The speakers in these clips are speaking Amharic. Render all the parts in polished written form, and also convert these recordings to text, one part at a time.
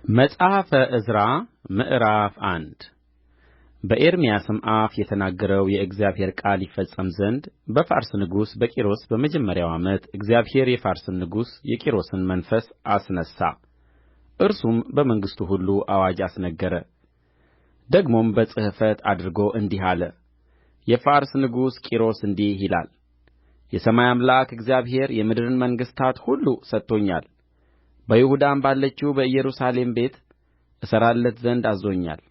መጽሐፈ ዕዝራ ምዕራፍ አንድ በኤርምያስም አፍ የተናገረው የእግዚአብሔር ቃል ይፈጸም ዘንድ በፋርስ ንጉሥ በቂሮስ በመጀመሪያው ዓመት እግዚአብሔር የፋርስን ንጉሥ የቂሮስን መንፈስ አስነሣ። እርሱም በመንግሥቱ ሁሉ አዋጅ አስነገረ። ደግሞም በጽሕፈት አድርጎ እንዲህ አለ። የፋርስ ንጉሥ ቂሮስ እንዲህ ይላል፣ የሰማይ አምላክ እግዚአብሔር የምድርን መንግሥታት ሁሉ ሰጥቶኛል። በይሁዳም ባለችው በኢየሩሳሌም ቤት እሠራለት ዘንድ አዝዞኛል።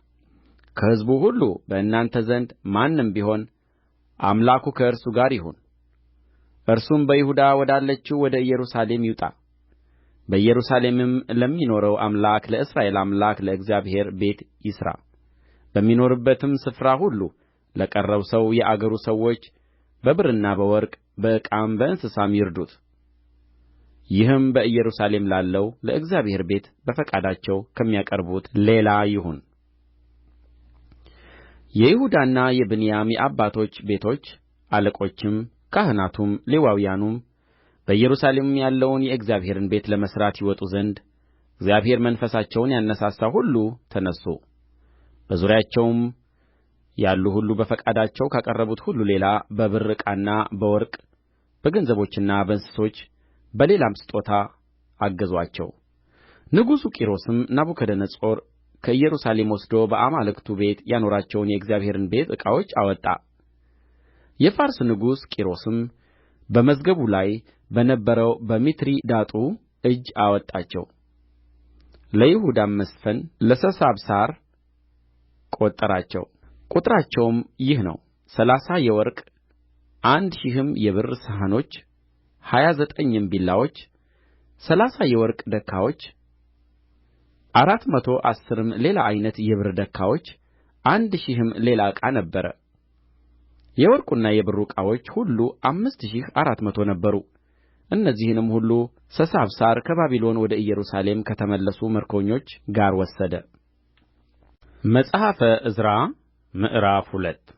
ከሕዝቡ ሁሉ በእናንተ ዘንድ ማንም ቢሆን አምላኩ ከእርሱ ጋር ይሁን። እርሱም በይሁዳ ወዳለችው ወደ ኢየሩሳሌም ይውጣ። በኢየሩሳሌምም ለሚኖረው አምላክ ለእስራኤል አምላክ ለእግዚአብሔር ቤት ይሥራ። በሚኖርበትም ስፍራ ሁሉ ለቀረው ሰው የአገሩ ሰዎች በብርና በወርቅ በዕቃም በእንስሳም ይርዱት። ይህም በኢየሩሳሌም ላለው ለእግዚአብሔር ቤት በፈቃዳቸው ከሚያቀርቡት ሌላ ይሁን። የይሁዳና የብንያም የአባቶች ቤቶች አለቆችም ካህናቱም ሌዋውያኑም በኢየሩሳሌምም ያለውን የእግዚአብሔርን ቤት ለመሥራት ይወጡ ዘንድ እግዚአብሔር መንፈሳቸውን ያነሣሣው ሁሉ ተነሡ። በዙሪያቸውም ያሉ ሁሉ በፈቃዳቸው ካቀረቡት ሁሉ ሌላ በብር ዕቃና በወርቅ በገንዘቦችና በእንስሶች በሌላም ስጦታ አገዙአቸው። ንጉሡ ቂሮስም ናቡከደነፆር ከኢየሩሳሌም ወስዶ በአማልክቱ ቤት ያኖራቸውን የእግዚአብሔርን ቤት ዕቃዎች አወጣ። የፋርስ ንጉሥ ቂሮስም በመዝገቡ ላይ በነበረው በሚትሪዳጡ እጅ አወጣቸው። ለይሁዳም መስፍን ለሰሳብሳር ቈጠራቸው። ቍጥራቸውም ይህ ነው፣ 30 የወርቅ 1,000ም የብር ሰሐኖች 29ም ቢላዎች 30 የወርቅ ደካዎች 410ም ሌላ ዓይነት የብር ደካዎች 1,000ም ሌላ ዕቃ ነበረ። የወርቁና የብሩ ዕቃዎች ሁሉ 5,400 ነበሩ። እነዚህንም ሁሉ ሰሳብሳር ከባቢሎን ወደ ኢየሩሳሌም ከተመለሱ ምርኮኞች ጋር ወሰደ። መጽሐፈ ዕዝራ ምዕራፍ 2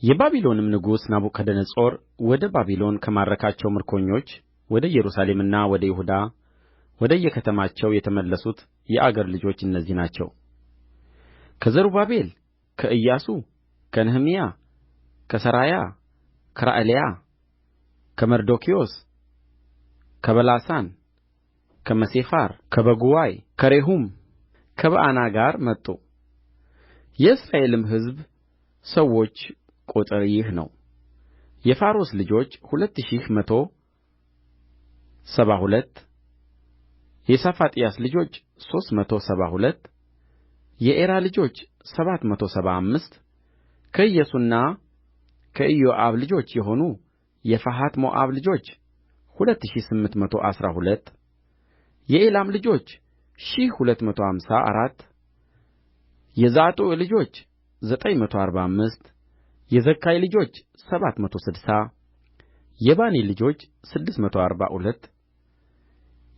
የባቢሎንም ንጉሥ ናቡከደነፆር ወደ ባቢሎን ከማረካቸው ምርኮኞች ወደ ኢየሩሳሌምና ወደ ይሁዳ ወደየከተማቸው የተመለሱት የአገር ልጆች እነዚህ ናቸው። ከዘሩባቤል፣ ከኢያሱ፣ ከነህምያ፣ ከሠራያ፣ ከረዕላያ፣ ከመርዶክዮስ፣ ከበላሳን፣ ከመሴፋር፣ ከበጉዋይ፣ ከሬሁም፣ ከበዓና ጋር መጡ። የእስራኤልም ሕዝብ ሰዎች ቍጥር ይህ ነው። የፋሮስ ልጆች 2,172 የሰፋጥያስ ልጆች 372 የኤራ ልጆች 775 ከኢያሱና ከኢዮአብ ልጆች የሆኑ የፈሐት ሞዓብ ልጆች 2,812 የኤላም ልጆች 1,254 የዛቱዕ ልጆች 945 የዘካይ ልጆች 760 የባኒ ልጆች 642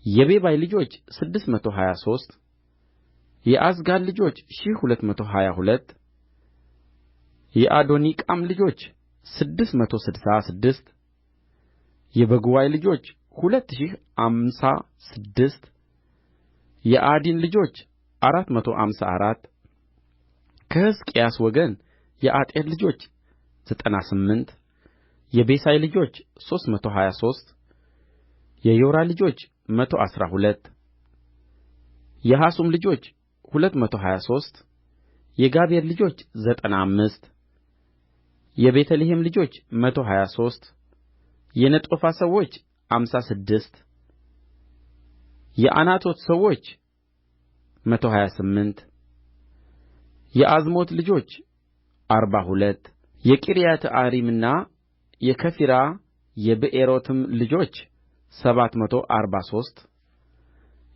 የቤባይ ልጆች 623 የዓዝጋድ ልጆች 1,222 የአዶኒቃም ልጆች 666 የበጉዋይ ልጆች 2,056 የዓዲን ልጆች 454 ከሕዝቅያስ ወገን የአጤር ልጆች 98 የቤሳይ ልጆች 323 የዮራ ልጆች 112 የሐሱም ልጆች 223 የጋቤር ልጆች 95 የቤተ ልሔም ልጆች 123 የነጦፋ ሰዎች 56 የዓናቶት ሰዎች 128 የዓዝሞት ልጆች 42 የቂርያትይዓሪምና የከፊራ የብኤሮትም ልጆች 743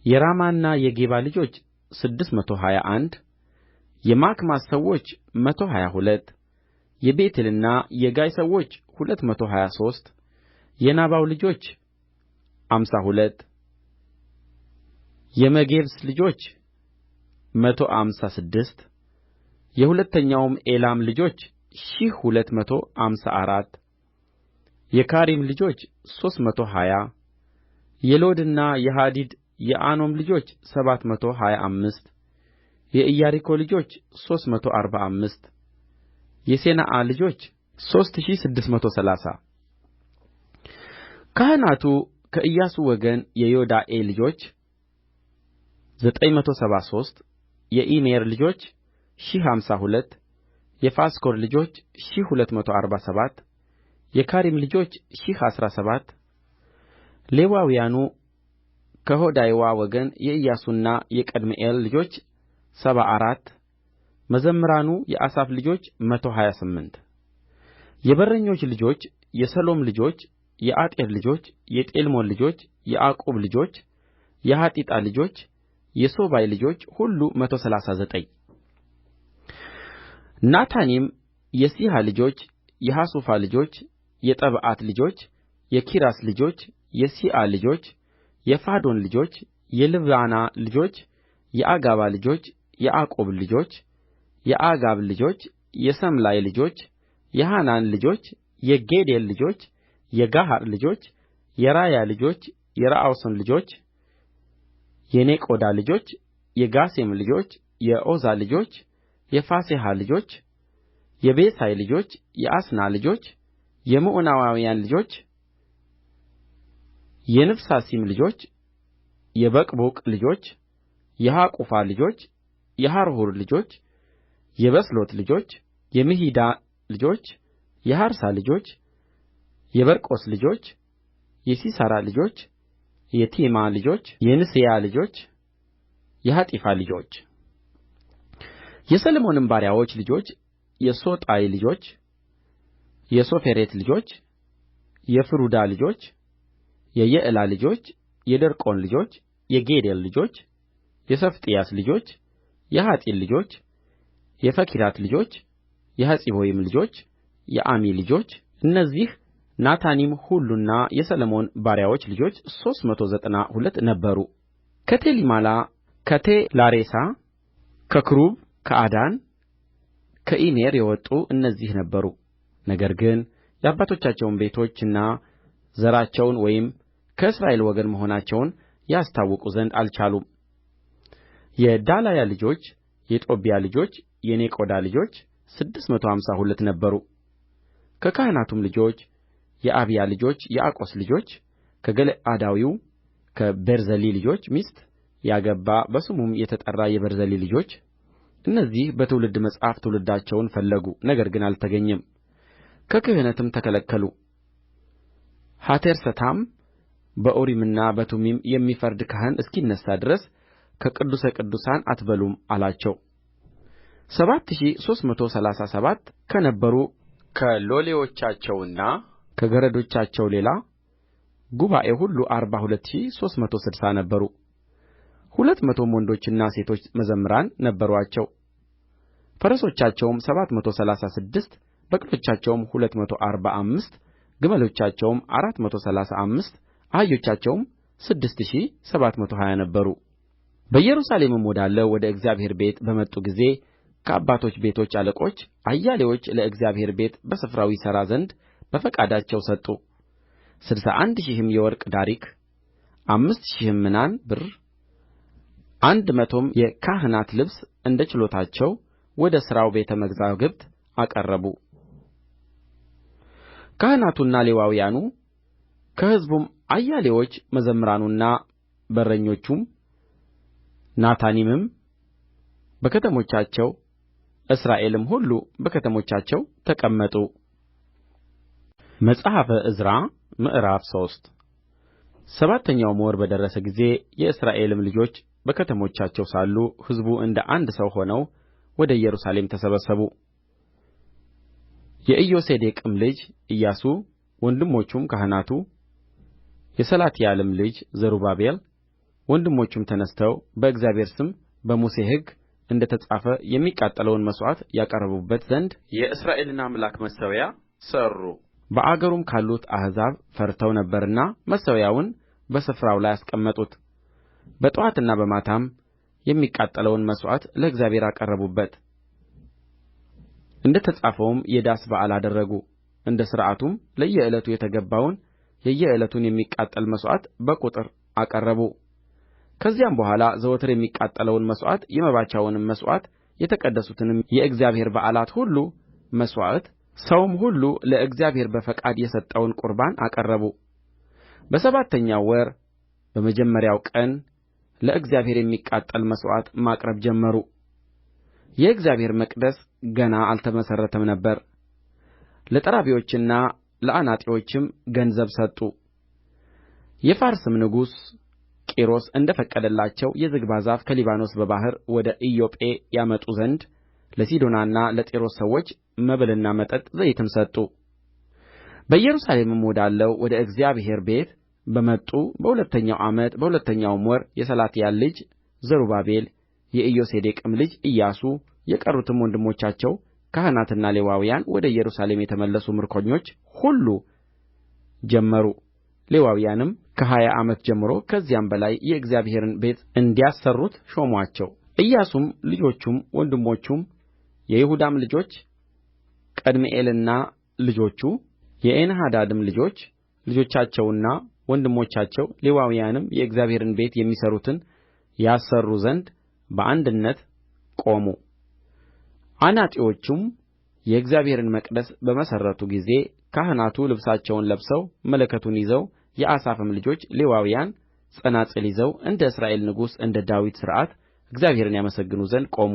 የራማና የጌባ ልጆች 621 የማክማስ ሰዎች 122 የቤቴልና የጋይ ሰዎች 223 የናባው ልጆች 52 የመጌብስ ልጆች 156 የሁለተኛውም ኤላም ልጆች 1,254 የካሪም ልጆች 320 የሎድና የሐዲድ የኦኖም ልጆች 725 የኢያሪኮ ልጆች 345 የሴናዓ ልጆች 3630 ካህናቱ ከኢያሱ ወገን የዮዳኤ ልጆች 973 የኢሜር ልጆች 1052 የፋስኮር ልጆች 1247 የካሪም ልጆች 1017 ሌዋውያኑ ከሆዳይዋ ወገን የኢያሱና የቀድምኤል ልጆች 74 መዘምራኑ የአሳፍ ልጆች 128 የበረኞች ልጆች የሰሎም ልጆች የአጤር ልጆች የጤልሞን ልጆች የዓቁብ ልጆች የሐጢጣ ልጆች የሶባይ ልጆች ሁሉ 139 ናታኒም የሲሐ ልጆች የሐሡፋ ልጆች የጠብዖት ልጆች የኬራስ ልጆች የሲዓ ልጆች የፋዶን ልጆች የልባና ልጆች የአጋባ ልጆች የዓቁብ ልጆች የአጋብ ልጆች የሰምላይ ልጆች የሐናን ልጆች የጌዴል ልጆች የጋሐር ልጆች የራያ ልጆች የረአሶን ልጆች የኔቆዳ ልጆች የጋሴም ልጆች የዖዛ ልጆች የፋሴሐ ልጆች የቤሳይ ልጆች የአስና ልጆች የምዑናውያን ልጆች የንፉሰሲም ልጆች የበቅቡቅ ልጆች የሐቁፋ ልጆች የሐርሑር ልጆች የበስሎት ልጆች የምሒዳ ልጆች የሐርሳ ልጆች የበርቆስ ልጆች የሲሣራ ልጆች የቴማ ልጆች የንስያ ልጆች የሐጢፋ ልጆች የሰሎሞንም ባሪያዎች ልጆች የሶጣይ ልጆች የሶፌሬት ልጆች የፍሩዳ ልጆች የየዕላ ልጆች የደርቆን ልጆች የጌዴል ልጆች የሰፋጥያስ ልጆች የሐጢል ልጆች የፈክራት ልጆች የሐፂቦይም ልጆች የአሚ ልጆች እነዚህ ናታኒም ሁሉና የሰሎሞን ባሪያዎች ልጆች 392 ነበሩ ከቴልሜላ ከቴላሬሳ ከክሩብ ከአዳን ከኢሜር የወጡ እነዚህ ነበሩ ነገር ግን የአባቶቻቸውን ቤቶችና ዘራቸውን ወይም ከእስራኤል ወገን መሆናቸውን ያስታውቁ ዘንድ አልቻሉም የዳላያ ልጆች የጦብያ ልጆች የኔቆዳ ልጆች 652 ነበሩ ከካህናቱም ልጆች የአብያ ልጆች የአቆስ ልጆች ከገለዓዳዊው ከቤርዜሊ ልጆች ሚስት ያገባ በስሙም የተጠራ የቤርዜሊ ልጆች እነዚህ በትውልድ መጽሐፍ ትውልዳቸውን ፈለጉ ነገር ግን አልተገኘም ከክህነትም ተከለከሉ ሐቴርሰታም በኡሪምና በቱሚም የሚፈርድ ካህን እስኪነሣ ድረስ ከቅዱሰ ቅዱሳን አትበሉም አላቸው 7337 ከነበሩ ከሎሌዎቻቸውና ከገረዶቻቸው ሌላ ጉባኤው ሁሉ 42360 ነበሩ 200 ወንዶችና ሴቶች መዘምራን ነበሩአቸው ፈረሶቻቸውም 736 በቅሎቻቸውም 245 ግመሎቻቸውም 435 አህዮቻቸውም 6720 ነበሩ በኢየሩሳሌምም ወዳለው ወደ እግዚአብሔር ቤት በመጡ ጊዜ ከአባቶች ቤቶች አለቆች አያሌዎች ለእግዚአብሔር ቤት በስፍራው ይሠራ ዘንድ በፈቃዳቸው ሰጡ 61000 የወርቅ ዳሪክ 5000 ምናን ብር 100ም የካህናት ልብስ እንደ ችሎታቸው ወደ ሥራው ቤተ መዛግብት አቀረቡ ካህናቱና ሌዋውያኑ ከሕዝቡም አያሌዎች መዘምራኑና በረኞቹም ናታኒምም በከተሞቻቸው እስራኤልም ሁሉ በከተሞቻቸው ተቀመጡ መጽሐፈ ዕዝራ ምዕራፍ 3 ሰባተኛውም ወር በደረሰ ጊዜ የእስራኤልም ልጆች በከተሞቻቸው ሳሉ ሕዝቡ እንደ አንድ ሰው ሆነው ወደ ኢየሩሳሌም ተሰበሰቡ የኢዮሴዴቅም ልጅ ኢያሱ ወንድሞቹም ካህናቱ የሰላትያልም ልጅ ዘሩባቤል ወንድሞቹም ተነሥተው በእግዚአብሔር ስም በሙሴ ሕግ እንደ ተጻፈ የሚቃጠለውን መሥዋዕት ያቀርቡበት ዘንድ የእስራኤልን አምላክ መሠዊያ ሠሩ በአገሩም ካሉት አሕዛብ ፈርተው ነበርና መሠዊያውን በስፍራው ላይ አስቀመጡት በጥዋትና በማታም የሚቃጠለውን መሥዋዕት ለእግዚአብሔር አቀረቡበት እንደ ተጻፈውም የዳስ በዓል አደረጉ እንደ ሥርዓቱም ለየዕለቱ የተገባውን የየዕለቱን የሚቃጠል መሥዋዕት በቍጥር አቀረቡ ከዚያም በኋላ ዘወትር የሚቃጠለውን መሥዋዕት የመባቻውንም መሥዋዕት የተቀደሱትንም የእግዚአብሔር በዓላት ሁሉ መሥዋዕት ሰውም ሁሉ ለእግዚአብሔር በፈቃድ የሰጠውን ቍርባን አቀረቡ። በሰባተኛው ወር በመጀመሪያው ቀን ለእግዚአብሔር የሚቃጠል መሥዋዕት ማቅረብ ጀመሩ። የእግዚአብሔር መቅደስ ገና አልተመሠረተም ነበር። ለጠራቢዎችና ለአናጢዎችም ገንዘብ ሰጡ። የፋርስም ንጉሥ ቂሮስ እንደ ፈቀደላቸው የዝግባ ዛፍ ከሊባኖስ በባሕር ወደ ኢዮጴ ያመጡ ዘንድ ለሲዶናና ለጢሮስ ሰዎች መብልና መጠጥ ዘይትም ሰጡ። በኢየሩሳሌምም ወዳለው ወደ እግዚአብሔር ቤት በመጡ በሁለተኛው ዓመት በሁለተኛው ወር የሰላትያል ልጅ ዘሩባቤል የኢዮሴዴቅም ልጅ ኢያሱ የቀሩትም ወንድሞቻቸው ካህናትና ሌዋውያን ወደ ኢየሩሳሌም የተመለሱ ምርኮኞች ሁሉ ጀመሩ። ሌዋውያንም ከ20 ዓመት ጀምሮ ከዚያም በላይ የእግዚአብሔርን ቤት እንዲያሠሩት ሾሙአቸው። ኢያሱም ልጆቹም ወንድሞቹም የይሁዳም ልጆች ቀድምኤልና ልጆቹ የኤንሐዳድም ልጆች ልጆቻቸውና ወንድሞቻቸው ሌዋውያንም የእግዚአብሔርን ቤት የሚሠሩትን ያሠሩ ዘንድ በአንድነት ቆሙ። አናጢዎቹም የእግዚአብሔርን መቅደስ በመሠረቱ ጊዜ ካህናቱ ልብሳቸውን ለብሰው መለከቱን ይዘው የአሳፍም ልጆች ሌዋውያን ጸናጽል ይዘው እንደ እስራኤል ንጉሥ እንደ ዳዊት ሥርዓት እግዚአብሔርን ያመሰግኑ ዘንድ ቆሙ።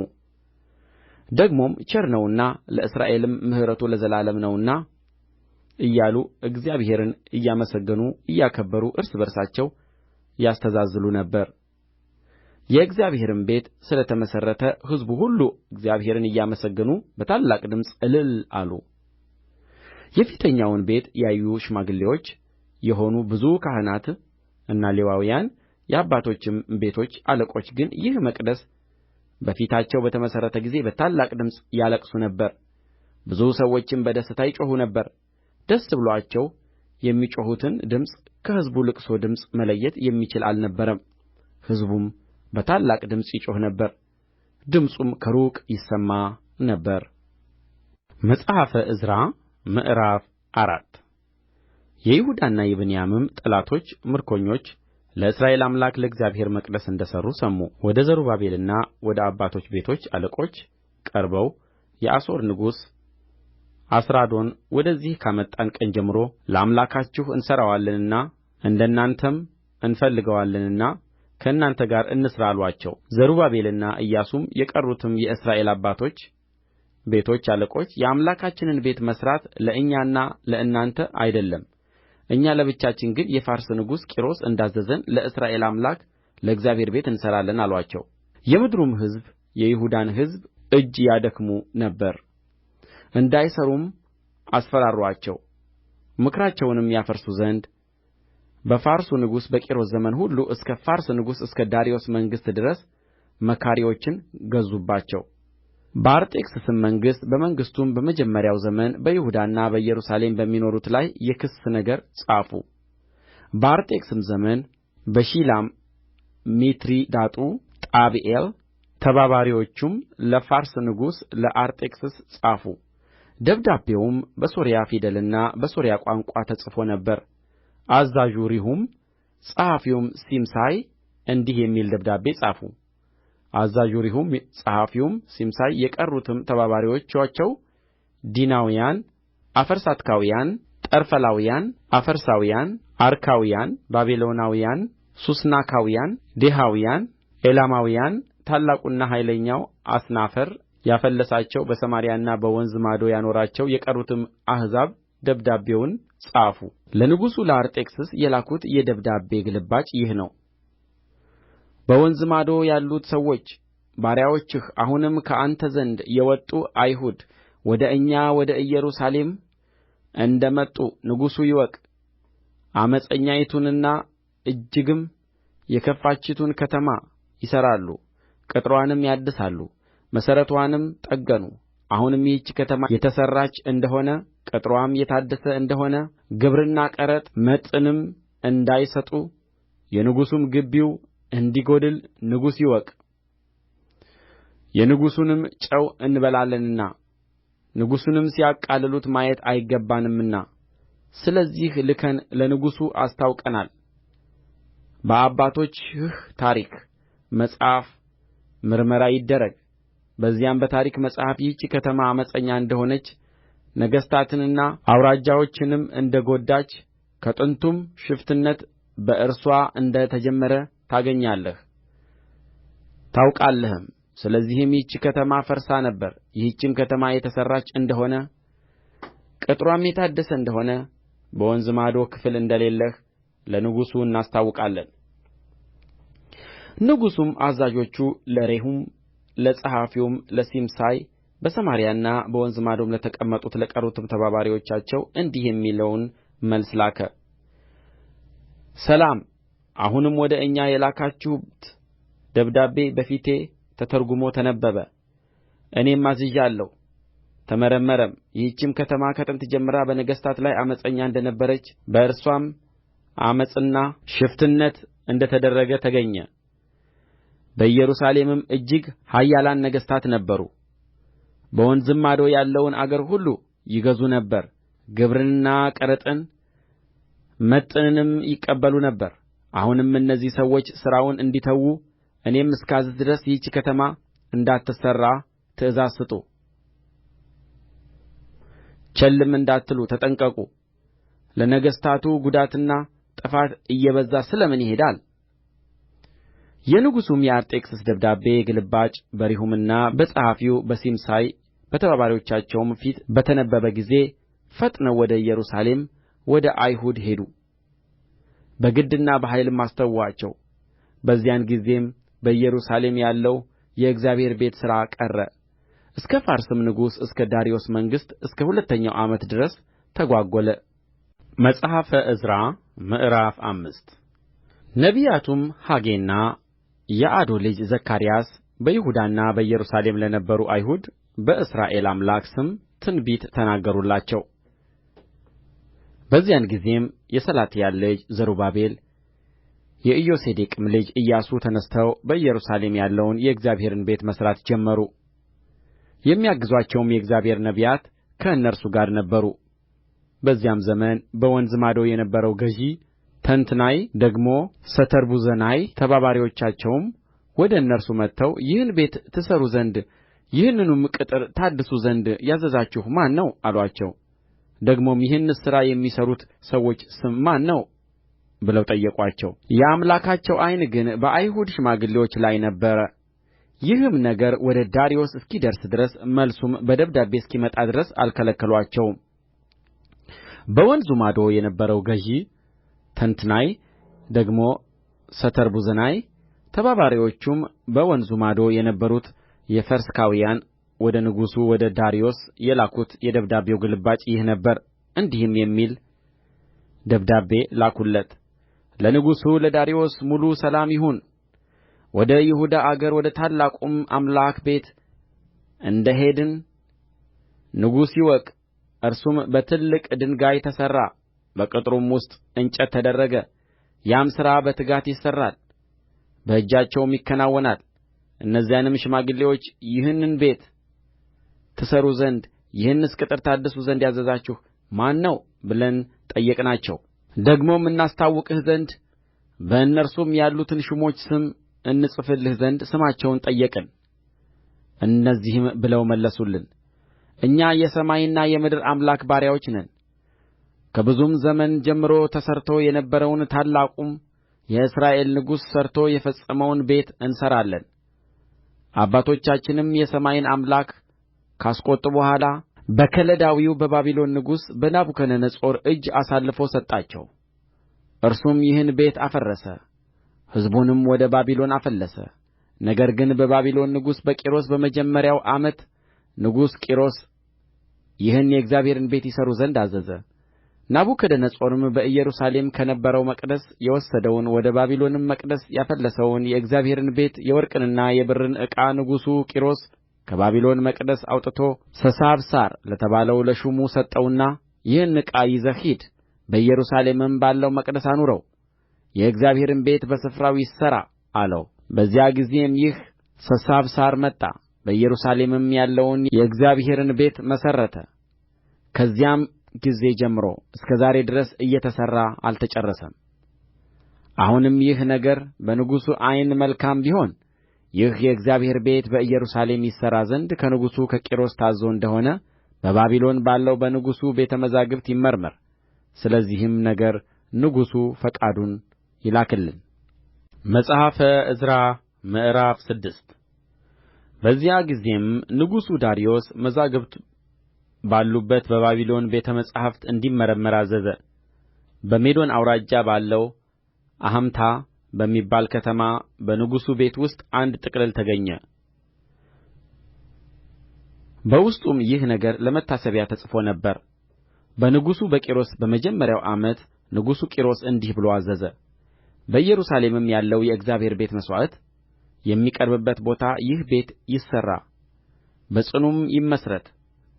ደግሞም ቸር ነውና ለእስራኤልም ምሕረቱ ለዘላለም ነውና እያሉ እግዚአብሔርን እያመሰገኑ እያከበሩ እርስ በርሳቸው ያስተዛዝሉ ነበር። የእግዚአብሔርም ቤት ስለ ተመሠረተ ሕዝቡ ሁሉ እግዚአብሔርን እያመሰገኑ በታላቅ ድምፅ እልል አሉ። የፊተኛውን ቤት ያዩ ሽማግሌዎች የሆኑ ብዙ ካህናትና ሌዋውያን የአባቶችም ቤቶች አለቆች ግን ይህ መቅደስ በፊታቸው በተመሠረተ ጊዜ በታላቅ ድምፅ ያለቅሱ ነበር። ብዙ ሰዎችም በደስታ ይጮኹ ነበር። ደስ ብሎአቸው የሚጮኹትን ድምፅ ከሕዝቡ ልቅሶ ድምፅ መለየት የሚችል አልነበረም። ሕዝቡም በታላቅ ድምፅ ይጮኽ ነበር፣ ድምፁም ከሩቅ ይሰማ ነበር። መጽሐፈ ዕዝራ ምዕራፍ 4 የይሁዳና የብንያምም ጠላቶች ምርኮኞች ለእስራኤል አምላክ ለእግዚአብሔር መቅደስ እንደ ሠሩ ሰሙ። ወደ ዘሩባቤልና ወደ አባቶች ቤቶች አለቆች ቀርበው የአሦር ንጉሥ አስራዶን ወደዚህ ካመጣን ቀን ጀምሮ ለአምላካችሁ እንሠራዋለንና እንደ እናንተም እንፈልገዋለንና ከእናንተ ጋር እንሥራ አሉአቸው። ዘሩባቤልና ኢያሱም የቀሩትም የእስራኤል አባቶች ቤቶች አለቆች የአምላካችንን ቤት መሥራት ለእኛና ለእናንተ አይደለም፣ እኛ ለብቻችን ግን የፋርስ ንጉሥ ቂሮስ እንዳዘዘን ለእስራኤል አምላክ ለእግዚአብሔር ቤት እንሠራለን አሉአቸው። የምድሩም ሕዝብ የይሁዳን ሕዝብ እጅ ያደክሙ ነበር፣ እንዳይሠሩም አስፈራሩአቸው። ምክራቸውንም ያፈርሱ ዘንድ በፋርሱ ንጉሥ በቂሮስ ዘመን ሁሉ እስከ ፋርስ ንጉሥ እስከ ዳርዮስ መንግሥት ድረስ መካሪዎችን ገዙባቸው። በአርጤክስስም መንግሥት በመንግሥቱም በመጀመሪያው ዘመን በይሁዳና በኢየሩሳሌም በሚኖሩት ላይ የክስ ነገር ጻፉ። በአርጤክስስ ዘመን በሺላም ሚትሪዳጡ ጣብኤል ተባባሪዎቹም ለፋርስ ንጉሥ ለአርጤክስስ ጻፉ። ደብዳቤውም በሶርያ ፊደልና በሶርያ ቋንቋ ተጽፎ ነበር። አዛዡ ሬሁም ጸሐፊውም ሲምሳይ እንዲህ የሚል ደብዳቤ ጻፉ። አዛዡ ሬሁም ጸሐፊውም ሲምሳይ የቀሩትም ተባባሪዎቻቸው ዲናውያን፣ አፈርሳትካውያን፣ ጠርፈላውያን፣ አፈርሳውያን፣ አርካውያን፣ ባቢሎናውያን፣ ሱስናካውያን፣ ዴሐውያን፣ ኤላማውያን ታላቁና ኃይለኛው አስናፈር ያፈለሳቸው በሰማርያና በወንዝ ማዶ ያኖራቸው የቀሩትም አሕዛብ ደብዳቤውን ጻፉ። ለንጉሡ ለአርጤክስስ የላኩት የደብዳቤ ግልባጭ ይህ ነው። በወንዝ ማዶ ያሉት ሰዎች ባሪያዎችህ አሁንም ከአንተ ዘንድ የወጡ አይሁድ ወደ እኛ ወደ ኢየሩሳሌም እንደ መጡ ንጉሡ ይወቅ። ዓመፀኛይቱንና እጅግም የከፋቺቱን ከተማ ይሠራሉ፣ ቅጥርዋንም ያድሳሉ፣ መሠረትዋንም ጠገኑ። አሁንም ይህች ከተማ የተሠራች እንደ ሆነ ቅጥርዋም የታደሰ እንደ ሆነ ግብርና ቀረጥ መጥንም እንዳይሰጡ የንጉሡም ግቢው እንዲጐድል ንጉሡ ይወቅ። የንጉሡንም ጨው እንበላለንና ንጉሡንም ሲያቃልሉት ማየት አይገባንምና ስለዚህ ልከን ለንጉሡ አስታውቀናል። በአባቶችህ ታሪክ መጽሐፍ ምርመራ ይደረግ። በዚያም በታሪክ መጽሐፍ ይህች ከተማ ዓመፀኛ እንደ ሆነች ነገሥታትንና አውራጃዎችንም እንደ ጐዳች ከጥንቱም ሽፍትነት በእርስዋ እንደ ተጀመረ ታገኛለህ ታውቃለህም። ስለዚህም ይህች ከተማ ፈርሳ ነበር። ይህችም ከተማ የተሠራች እንደ ሆነ ቅጥርዋም የታደሰ እንደ ሆነ በወንዝ ማዶ ክፍል እንደሌለህ ለንጉሡ እናስታውቃለን። ንጉሡም አዛዦቹ ለሬሁም ለጸሐፊውም ለሲምሳይ በሰማርያና በወንዝ ማዶም ለተቀመጡት ለቀሩትም ተባባሪዎቻቸው እንዲህ የሚለውን መልስ ላከ። ሰላም። አሁንም ወደ እኛ የላካችሁት ደብዳቤ በፊቴ ተተርጕሞ ተነበበ። እኔም አዝዣለሁ፣ ተመረመረም። ይህችም ከተማ ከጥንት ጀምራ በነገሥታት ላይ ዓመፀኛ እንደ ነበረች በእርስዋም ዓመፅና ሽፍትነት እንደ ተደረገ ተገኘ። በኢየሩሳሌምም እጅግ ኃያላን ነገሥታት ነበሩ። በወንዝም ማዶ ያለውን አገር ሁሉ ይገዙ ነበር። ግብርንና ቀረጥን መጥንንም ይቀበሉ ነበር። አሁንም እነዚህ ሰዎች ሥራውን እንዲተዉ እኔም እስካዝዝ ድረስ ይህች ከተማ እንዳትሠራ ትእዛዝ ስጡ። ቸልም እንዳትሉ ተጠንቀቁ። ለነገሥታቱ ጉዳትና ጥፋት እየበዛ ስለ ምን ይሄዳል? የንጉሡም የአርጤክስስ ደብዳቤ ግልባጭ በሬሁምና በጸሐፊው በሲምሳይ በተባባሪዎቻቸውም ፊት በተነበበ ጊዜ ፈጥነው ወደ ኢየሩሳሌም ወደ አይሁድ ሄዱ። በግድና በኃይልም አስተዉአቸው። በዚያን ጊዜም በኢየሩሳሌም ያለው የእግዚአብሔር ቤት ሥራ ቀረ። እስከ ፋርስም ንጉሥ እስከ ዳርዮስ መንግሥት እስከ ሁለተኛው ዓመት ድረስ ተጓጐለ። መጽሐፈ ዕዝራ ምዕራፍ 5 ነቢያቱም ሐጌና የአዶ ልጅ ዘካርያስ በይሁዳና በኢየሩሳሌም ለነበሩ አይሁድ በእስራኤል አምላክ ስም ትንቢት ተናገሩላቸው። በዚያን ጊዜም የሰላትያል ልጅ ዘሩባቤል የኢዮሴዴቅም ልጅ ኢያሱ ተነሥተው በኢየሩሳሌም ያለውን የእግዚአብሔርን ቤት መሥራት ጀመሩ። የሚያግዙአቸውም የእግዚአብሔር ነቢያት ከእነርሱ ጋር ነበሩ። በዚያም ዘመን በወንዝ ማዶ የነበረው ገዥ ተንትናይ ደግሞ ሰተርቡዝናይ ተባባሪዎቻቸውም ወደ እነርሱ መጥተው ይህን ቤት ትሠሩ ዘንድ ይህንኑም ቅጥር ታድሱ ዘንድ ያዘዛችሁ ማን ነው አሉአቸው። ደግሞም ይህንስ ሥራ የሚሠሩት ሰዎች ስም ማን ነው ብለው ጠየቁአቸው። የአምላካቸው ዓይን ግን በአይሁድ ሽማግሌዎች ላይ ነበረ። ይህም ነገር ወደ ዳርዮስ እስኪደርስ ድረስ መልሱም በደብዳቤ እስኪመጣ ድረስ አልከለከሉአቸውም። በወንዙ ማዶ የነበረው ገዥ ተንትናይ ደግሞ ሰተርቡዝናይ ተባባሪዎቹም በወንዙ ማዶ የነበሩት የፈርስካውያን ወደ ንጉሡ ወደ ዳርዮስ የላኩት የደብዳቤው ግልባጭ ይህ ነበረ። እንዲህም የሚል ደብዳቤ ላኩለት። ለንጉሡ ለዳርዮስ ሙሉ ሰላም ይሁን። ወደ ይሁዳ አገር ወደ ታላቁም አምላክ ቤት እንደ ሄድን ንጉሡ ይወቅ። እርሱም በትልቅ ድንጋይ ተሠራ፣ በቅጥሩም ውስጥ እንጨት ተደረገ። ያም ሥራ በትጋት ይሠራል፣ በእጃቸውም ይከናወናል። እነዚያንም ሽማግሌዎች ይህንን ቤት ትሠሩ ዘንድ ይህንስ ቅጥር ታድሱ ዘንድ ያዘዛችሁ ማን ነው ብለን ጠየቅናቸው። ደግሞም እናስታውቅህ ዘንድ በእነርሱም ያሉትን ሹሞች ስም እንጽፍልህ ዘንድ ስማቸውን ጠየቅን። እነዚህም ብለው መለሱልን፣ እኛ የሰማይና የምድር አምላክ ባሪያዎች ነን። ከብዙም ዘመን ጀምሮ ተሠርቶ የነበረውን ታላቁም የእስራኤል ንጉሥ ሠርቶ የፈጸመውን ቤት እንሠራለን። አባቶቻችንም የሰማይን አምላክ ካስቈጡ በኋላ በከለዳዊው በባቢሎን ንጉሥ በናቡከደነፆር እጅ አሳልፎ ሰጣቸው። እርሱም ይህን ቤት አፈረሰ፣ ሕዝቡንም ወደ ባቢሎን አፈለሰ። ነገር ግን በባቢሎን ንጉሥ በቂሮስ በመጀመሪያው ዓመት ንጉሡ ቂሮስ ይህን የእግዚአብሔርን ቤት ይሠሩ ዘንድ አዘዘ። ናቡከደነፆርም በኢየሩሳሌም ከነበረው መቅደስ የወሰደውን ወደ ባቢሎንም መቅደስ ያፈለሰውን የእግዚአብሔርን ቤት የወርቅንና የብርን ዕቃ ንጉሡ ቂሮስ ከባቢሎን መቅደስ አውጥቶ ሰሳብሳር ለተባለው ለሹሙ ሰጠውና ይህን ዕቃ ይዘህ ሂድ፣ በኢየሩሳሌምም ባለው መቅደስ አኑረው፣ የእግዚአብሔርም ቤት በስፍራው ይሠራ አለው። በዚያ ጊዜም ይህ ሰሳብሳር መጣ፣ በኢየሩሳሌምም ያለውን የእግዚአብሔርን ቤት መሠረተ። ከዚያም ጊዜ ጀምሮ እስከ ዛሬ ድረስ እየተሠራ አልተጨረሰም። አሁንም ይህ ነገር በንጉሡ ዓይን መልካም ቢሆን ይህ የእግዚአብሔር ቤት በኢየሩሳሌም ይሠራ ዘንድ ከንጉሡ ከቂሮስ ታዝዞ እንደ ሆነ በባቢሎን ባለው በንጉሡ ቤተ መዛግብት ይመርመር ስለዚህም ነገር ንጉሡ ፈቃዱን ይላክልን። መጽሐፈ ዕዝራ ምዕራፍ 6 በዚያ ጊዜም ንጉሡ ዳርዮስ መዛግብት ባሉበት በባቢሎን ቤተ መጻሕፍት እንዲመረመር አዘዘ። በሜዶን አውራጃ ባለው አሕምታ በሚባል ከተማ በንጉሡ ቤት ውስጥ አንድ ጥቅልል ተገኘ። በውስጡም ይህ ነገር ለመታሰቢያ ተጽፎ ነበር። በንጉሡ በቂሮስ በመጀመሪያው ዓመት ንጉሡ ቂሮስ እንዲህ ብሎ አዘዘ። በኢየሩሳሌምም ያለው የእግዚአብሔር ቤት መሥዋዕት የሚቀርብበት ቦታ ይህ ቤት ይሠራ፣ በጽኑም ይመሥረት።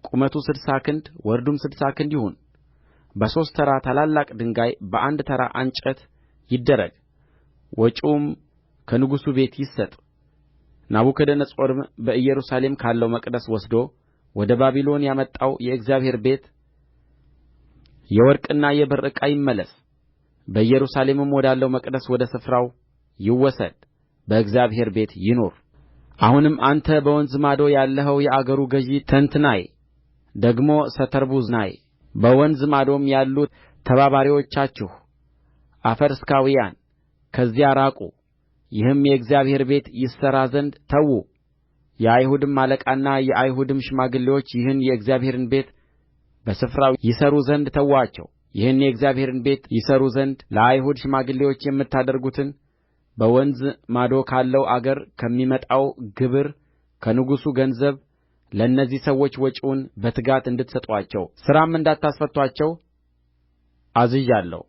ቁመቱ 60 ክንድ ወርዱም 60 ክንድ ይሁን። በሦስት ተራ ታላላቅ ድንጋይ በአንድ ተራ እንጨት ይደረግ። ወጪውም ከንጉሡ ቤት ይሰጥ። ናቡከደነፆርም በኢየሩሳሌም ካለው መቅደስ ወስዶ ወደ ባቢሎን ያመጣው የእግዚአብሔር ቤት የወርቅና የብር ዕቃ ይመለስ። በኢየሩሳሌምም ወዳለው መቅደስ ወደ ስፍራው ይወሰድ፣ በእግዚአብሔር ቤት ይኑር። አሁንም አንተ በወንዝ ማዶ ያለኸው የአገሩ ገዥ ተንትናይ፣ ደግሞ ሰተርቡዝናይ፣ በወንዝ ማዶም ያሉት ተባባሪዎቻችሁ አፈርስካውያን ከዚያ ራቁ። ይህም የእግዚአብሔር ቤት ይሠራ ዘንድ ተዉ። የአይሁድም አለቃና የአይሁድም ሽማግሌዎች ይህን የእግዚአብሔርን ቤት በስፍራው ይሠሩ ዘንድ ተዉአቸው። ይህን የእግዚአብሔርን ቤት ይሠሩ ዘንድ ለአይሁድ ሽማግሌዎች የምታደርጉትን በወንዝ ማዶ ካለው አገር ከሚመጣው ግብር ከንጉሡ ገንዘብ ለእነዚህ ሰዎች ወጪውን በትጋት እንድትሰጡአቸው ሥራም እንዳታስፈቱአቸው አዝዣለሁ።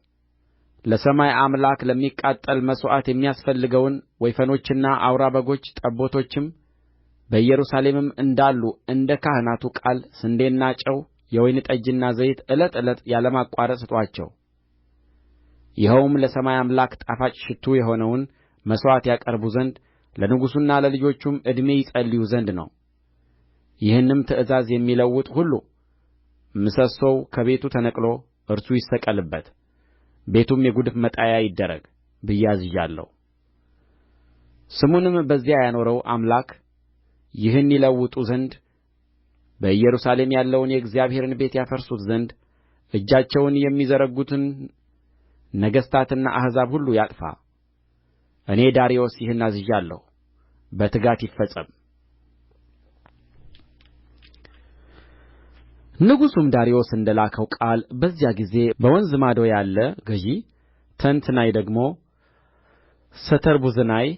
ለሰማይ አምላክ ለሚቃጠል መሥዋዕት የሚያስፈልገውን ወይፈኖችና አውራ በጎች ጠቦቶችም በኢየሩሳሌምም እንዳሉ እንደ ካህናቱ ቃል ስንዴና ጨው የወይን ጠጅና ዘይት ዕለት ዕለት ያለማቋረጥ ስጡአቸው። ይኸውም ለሰማይ አምላክ ጣፋጭ ሽቱ የሆነውን መሥዋዕት ያቀርቡ ዘንድ ለንጉሡና ለልጆቹም ዕድሜ ይጸልዩ ዘንድ ነው። ይህንም ትእዛዝ የሚለውጥ ሁሉ ምሰሶው ከቤቱ ተነቅሎ እርሱ ይሰቀልበት፣ ቤቱም የጕድፍ መጣያ ይደረግ ብዬ አዝዣለሁ። ስሙንም በዚያ ያኖረው አምላክ ይህን ይለውጡ ዘንድ በኢየሩሳሌም ያለውን የእግዚአብሔርን ቤት ያፈርሱት ዘንድ እጃቸውን የሚዘረጉትን ነገሥታትና አሕዛብ ሁሉ ያጥፋ። እኔ ዳርዮስ ይህን አዝዣለሁ፣ በትጋት ይፈጸም። ንጉሡም ዳርዮስ እንደ ላከው ቃል በዚያ ጊዜ በወንዝ ማዶ ያለ ገዥ ተንትናይ፣ ደግሞ ሰተርቡዝናይ፣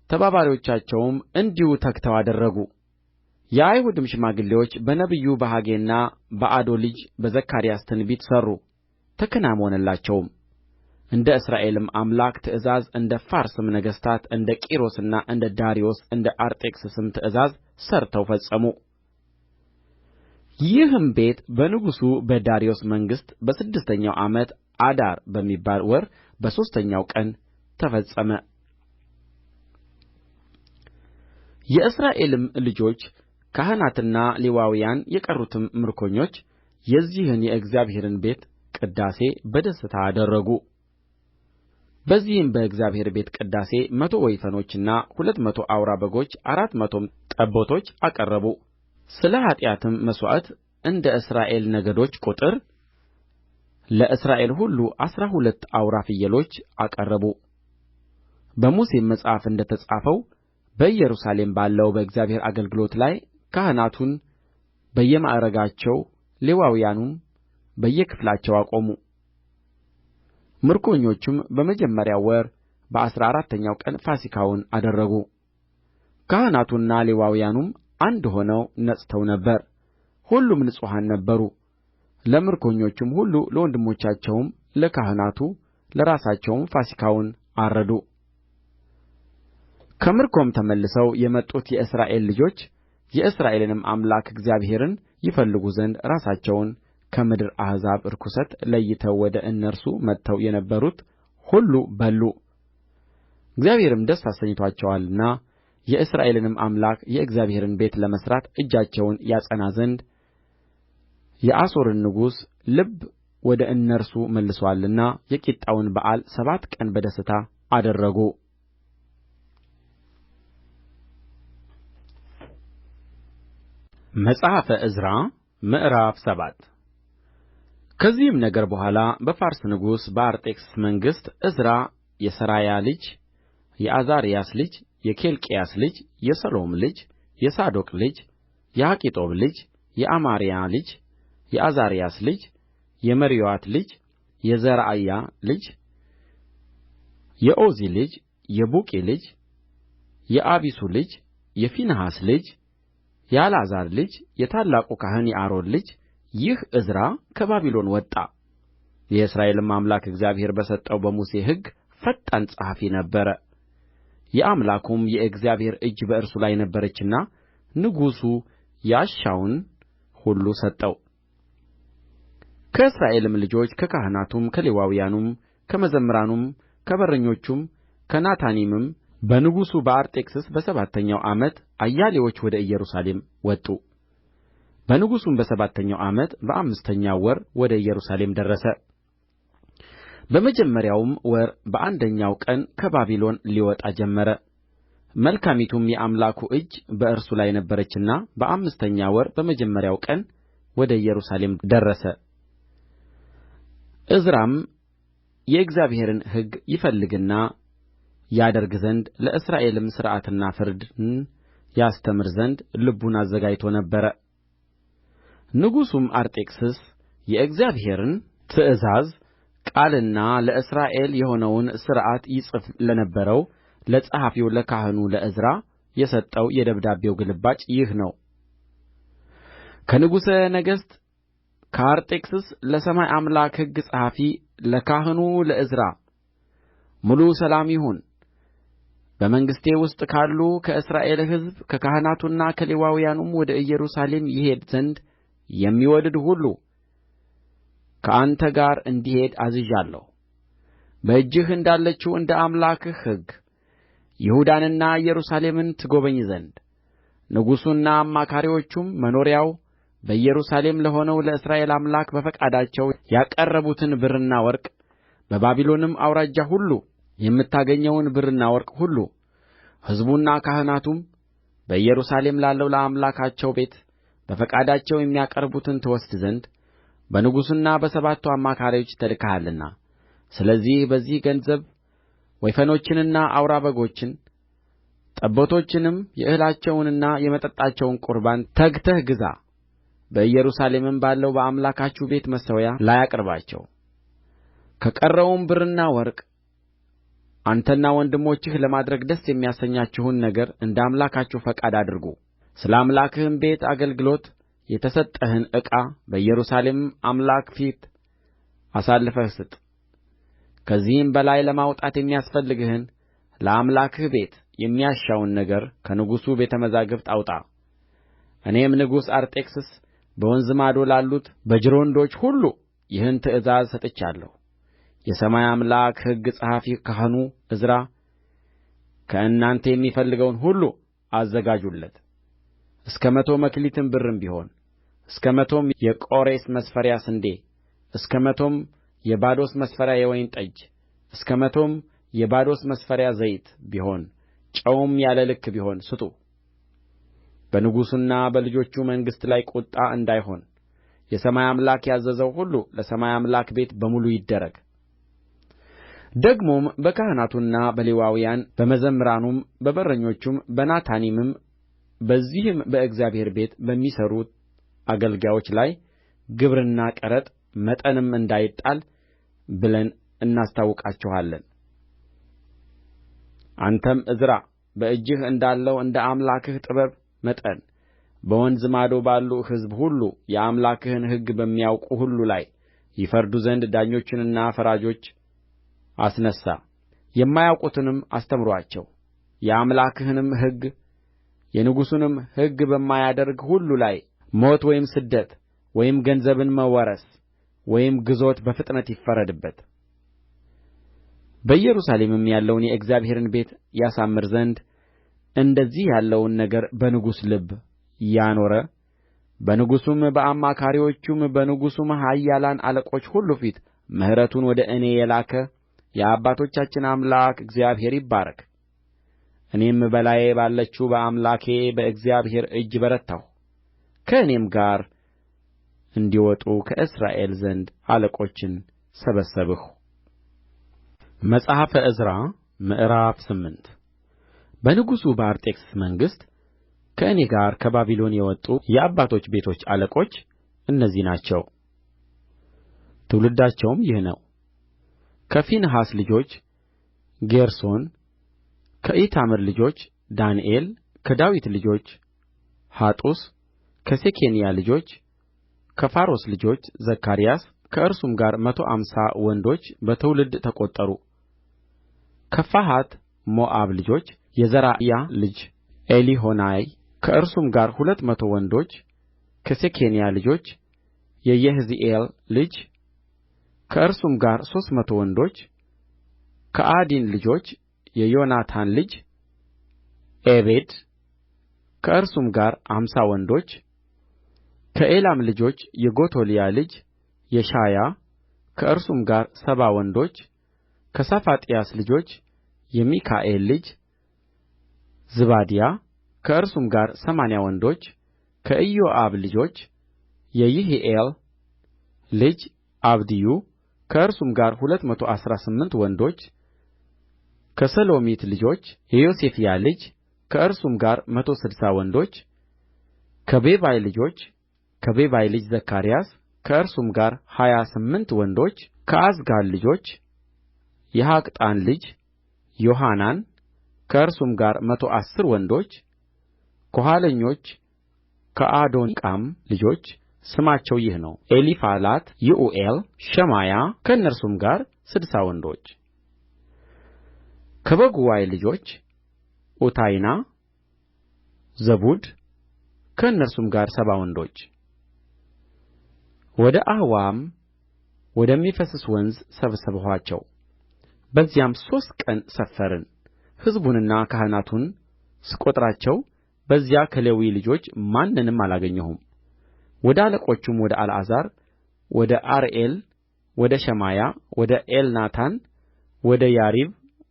ተባባሪዎቻቸውም እንዲሁ ተግተው አደረጉ። የአይሁድም ሽማግሌዎች በነቢዩ በሐጌና በአዶ ልጅ በዘካርያስ ትንቢት ሠሩ፣ ተከናወነላቸውም። እንደ እስራኤልም አምላክ ትእዛዝ እንደ ፋርስም ነገሥታት እንደ ቂሮስና እንደ ዳርዮስ እንደ አርጤክስስም ትእዛዝ ሠርተው ፈጸሙ። ይህም ቤት በንጉሡ በዳርዮስ መንግሥት በስድስተኛው ዓመት አዳር በሚባል ወር በሦስተኛው ቀን ተፈጸመ። የእስራኤልም ልጆች ካህናትና ሌዋውያን የቀሩትም ምርኮኞች የዚህን የእግዚአብሔርን ቤት ቅዳሴ በደስታ አደረጉ። በዚህም በእግዚአብሔር ቤት ቅዳሴ 100 ወይፈኖችና 200 አውራ በጎች 400ም ጠቦቶች አቀረቡ። ስለ ኃጢአትም መሥዋዕት እንደ እስራኤል ነገዶች ቍጥር ለእስራኤል ሁሉ 12 አውራ ፍየሎች አቀረቡ። በሙሴም መጽሐፍ እንደ ተጻፈው በኢየሩሳሌም ባለው በእግዚአብሔር አገልግሎት ላይ ካህናቱን በየማዕርጋቸው ሌዋውያኑም በየክፍላቸው አቆሙ። ምርኮኞቹም በመጀመሪያው ወር በ14ተኛው ቀን ፋሲካውን አደረጉ። ካህናቱና ሌዋውያኑም አንድ ሆነው ነጽተው ነበር፣ ሁሉም ንጹሐን ነበሩ። ለምርኮኞቹም ሁሉ ለወንድሞቻቸውም ለካህናቱ ለራሳቸውም ፋሲካውን አረዱ። ከምርኮም ተመልሰው የመጡት የእስራኤል ልጆች የእስራኤልንም አምላክ እግዚአብሔርን ይፈልጉ ዘንድ ራሳቸውን ከምድር አሕዛብ ርኵሰት ለይተው ወደ እነርሱ መጥተው የነበሩት ሁሉ በሉ። እግዚአብሔርም ደስ አሰኝቶአቸዋልና የእስራኤልንም አምላክ የእግዚአብሔርን ቤት ለመሥራት እጃቸውን ያጸና ዘንድ የአሦርን ንጉሥ ልብ ወደ እነርሱ መልሶአልና የቂጣውን በዓል 7 ቀን በደስታ አደረጉ። መጽሐፈ ዕዝራ ምዕራፍ 7 ከዚህም ነገር በኋላ በፋርስ ንጉሥ በአርጤክስስ መንግሥት ዕዝራ የሠራያ ልጅ የዓዛርያስ ልጅ የኬልቅያስ ልጅ የሰሎም ልጅ የሳዶቅ ልጅ የአኪጦብ ልጅ የአማርያ ልጅ የዓዛርያስ ልጅ የመራዮት ልጅ የዘራእያ ልጅ የኦዚ ልጅ የቡቂ ልጅ የአቢሱ ልጅ የፊንሐስ ልጅ የአልዓዛር ልጅ የታላቁ ካህን የአሮን ልጅ ይህ ዕዝራ ከባቢሎን ወጣ። የእስራኤልም አምላክ እግዚአብሔር በሰጠው በሙሴ ሕግ ፈጣን ጸሐፊ ነበረ። የአምላኩም የእግዚአብሔር እጅ በእርሱ ላይ ነበረችና ንጉሡ ያሻውን ሁሉ ሰጠው። ከእስራኤልም ልጆች ከካህናቱም ከሌዋውያኑም ከመዘምራኑም ከበረኞቹም ከናታኒምም በንጉሡ በአርጤክስስ በሰባተኛው ዓመት አያሌዎች ወደ ኢየሩሳሌም ወጡ። በንጉሡም በሰባተኛው ዓመት በአምስተኛው ወር ወደ ኢየሩሳሌም ደረሰ። በመጀመሪያውም ወር በአንደኛው ቀን ከባቢሎን ሊወጣ ጀመረ። መልካሚቱም የአምላኩ እጅ በእርሱ ላይ ነበረችና በአምስተኛ ወር በመጀመሪያው ቀን ወደ ኢየሩሳሌም ደረሰ። ዕዝራም የእግዚአብሔርን ሕግ ይፈልግና ያደርግ ዘንድ ለእስራኤልም ሥርዓትንና ፍርድን ያስተምር ዘንድ ልቡን አዘጋጅቶ ነበር። ንጉሡም አርጤክስስ የእግዚአብሔርን ትእዛዝ ቃልና ለእስራኤል የሆነውን ሥርዓት ይጽፍ ለነበረው ለጸሐፊው ለካህኑ ለዕዝራ የሰጠው የደብዳቤው ግልባጭ ይህ ነው። ከንጉሠ ነገሥት ከአርጤክስስ ለሰማይ አምላክ ሕግ ጸሐፊ ለካህኑ ለዕዝራ ሙሉ ሰላም ይሁን። በመንግሥቴ ውስጥ ካሉ ከእስራኤል ሕዝብ ከካህናቱና ከሌዋውያኑም ወደ ኢየሩሳሌም ይሄድ ዘንድ የሚወድድ ሁሉ ከአንተ ጋር እንዲሄድ አዝዣለሁ። በእጅህ እንዳለችው እንደ አምላክህ ሕግ ይሁዳንና ኢየሩሳሌምን ትጐበኝ ዘንድ ንጉሡና አማካሪዎቹም መኖሪያው በኢየሩሳሌም ለሆነው ለእስራኤል አምላክ በፈቃዳቸው ያቀረቡትን ብርና ወርቅ በባቢሎንም አውራጃ ሁሉ የምታገኘውን ብርና ወርቅ ሁሉ ሕዝቡና ካህናቱም በኢየሩሳሌም ላለው ለአምላካቸው ቤት በፈቃዳቸው የሚያቀርቡትን ትወስድ ዘንድ በንጉሡና በሰባቱ አማካሪዎች ተልከሃልና ስለዚህ በዚህ ገንዘብ ወይፈኖችንና አውራ በጎችን ጠቦቶችንም የእህላቸውንና የመጠጣቸውን ቍርባን ተግተህ ግዛ። በኢየሩሳሌምም ባለው በአምላካችሁ ቤት መሠዊያ ላይ አቅርባቸው። ከቀረውም ብርና ወርቅ አንተና ወንድሞችህ ለማድረግ ደስ የሚያሰኛችሁን ነገር እንደ አምላካችሁ ፈቃድ አድርጉ። ስለ አምላክህም ቤት አገልግሎት የተሰጠህን ዕቃ በኢየሩሳሌም አምላክ ፊት አሳልፈህ ስጥ። ከዚህም በላይ ለማውጣት የሚያስፈልግህን ለአምላክህ ቤት የሚያሻውን ነገር ከንጉሡ ቤተ መዛግብት አውጣ። እኔም ንጉሡ አርጤክስስ በወንዝ ማዶ ላሉት በጅሮንዶች ሁሉ ይህን ትእዛዝ ሰጥቻለሁ። የሰማይ አምላክ ሕግ ጸሐፊ ካህኑ ዕዝራ ከእናንተ የሚፈልገውን ሁሉ አዘጋጁለት። እስከ 100 መክሊትም ብርም ቢሆን እስከ 100ም የቆሬስ መስፈሪያ ስንዴ እስከ 100ም የባዶስ መስፈሪያ የወይን ጠጅ እስከ 100ም የባዶስ መስፈሪያ ዘይት ቢሆን ጨውም ያለ ልክ ቢሆን ስጡ። በንጉሡና በልጆቹ መንግሥት ላይ ቍጣ እንዳይሆን የሰማይ አምላክ ያዘዘው ሁሉ ለሰማይ አምላክ ቤት በሙሉ ይደረግ። ደግሞም በካህናቱና በሌዋውያን በመዘምራኑም በበረኞቹም በናታኒምም በዚህም በእግዚአብሔር ቤት በሚሠሩት አገልጋዮች ላይ ግብርና ቀረጥ መጠንም እንዳይጣል ብለን እናስታውቃችኋለን። አንተም ዕዝራ በእጅህ እንዳለው እንደ አምላክህ ጥበብ መጠን በወንዝ ማዶ ባሉ ሕዝብ ሁሉ የአምላክህን ሕግ በሚያውቁ ሁሉ ላይ ይፈርዱ ዘንድ ዳኞችንና ፈራጆች አስነሣ። የማያውቁትንም አስተምሩአቸው። የአምላክህንም ሕግ የንጉሡንም ሕግ በማያደርግ ሁሉ ላይ ሞት ወይም ስደት ወይም ገንዘብን መወረስ ወይም ግዞት በፍጥነት ይፈረድበት። በኢየሩሳሌምም ያለውን የእግዚአብሔርን ቤት ያሳምር ዘንድ እንደዚህ ያለውን ነገር በንጉሡ ልብ ያኖረ በንጉሡም በአማካሪዎቹም በንጉሡም ኃያላን አለቆች ሁሉ ፊት ምሕረቱን ወደ እኔ የላከ የአባቶቻችን አምላክ እግዚአብሔር ይባረክ። እኔም በላዬ ባለችው በአምላኬ በእግዚአብሔር እጅ በረታሁ፣ ከእኔም ጋር እንዲወጡ ከእስራኤል ዘንድ አለቆችን ሰበሰብሁ። መጽሐፈ ዕዝራ ምዕራፍ 8 በንጉሡ በአርጤክስስ መንግሥት ከእኔ ጋር ከባቢሎን የወጡ የአባቶች ቤቶች አለቆች እነዚህ ናቸው። ትውልዳቸውም ይህ ነው። ከፊንሐስ ልጆች ጌርሶን፣ ከኢታምር ልጆች ዳንኤል፣ ከዳዊት ልጆች ሐጡስ፣ ከሴኬንያ ልጆች ከፋሮስ ልጆች ዘካርያስ ከእርሱም ጋር 150 ወንዶች በትውልድ ተቈጠሩ። ከፈሐት ሞዓብ ልጆች የዘራእያ ልጅ ኤሊሆዔናይ ከእርሱም ጋር 200 ወንዶች ከሴኬንያ ልጆች የየሕዚኤል ልጅ ከእርሱም ጋር 300 ወንዶች ከዓዲን ልጆች የዮናታን ልጅ ዔቤድ ከእርሱም ጋር 50 ወንዶች ከኤላም ልጆች የጎቶልያ ልጅ የሻያ ከእርሱም ጋር 70 ወንዶች ከሰፋጥያስ ልጆች የሚካኤል ልጅ ዝባድያ ከእርሱም ጋር 80 ወንዶች ከኢዮአብ ልጆች የይሒኤል ልጅ አብድዩ ከእርሱም ጋር 218 ወንዶች ከሰሎሚት ልጆች የዮሲፍያ ልጅ ከእርሱም ጋር 160 ወንዶች ከቤባይ ልጆች ከቤባይ ልጅ ዘካርያስ ከእርሱም ጋር 28 ወንዶች ከዓዝጋድ ልጆች የሃቃጣን ልጅ ዮሐናን ከእርሱም ጋር 110 ወንዶች ከኋለኞች ከአዶኒቃም ልጆች ስማቸው ይህ ነው ኤሊፋላት ይዑኤል ሸማያ ከእነርሱም ጋር 60 ወንዶች ከበጉዋይ ልጆች ዑታይና ዘቡድ ከእነርሱም ጋር 70 ወንዶች ወደ አኅዋም ወደሚፈስስ ወንዝ ሰበሰብኋቸው። በዚያም 3 ቀን ሰፈርን። ሕዝቡንና ካህናቱን ስቈጥራቸው በዚያ ከሌዊ ልጆች ማንንም አላገኘሁም። ወደ አለቆቹም ወደ አልዓዛር፣ ወደ አርኤል፣ ወደ ሸማያ፣ ወደ ኤልናታን፣ ወደ ያሪብ፣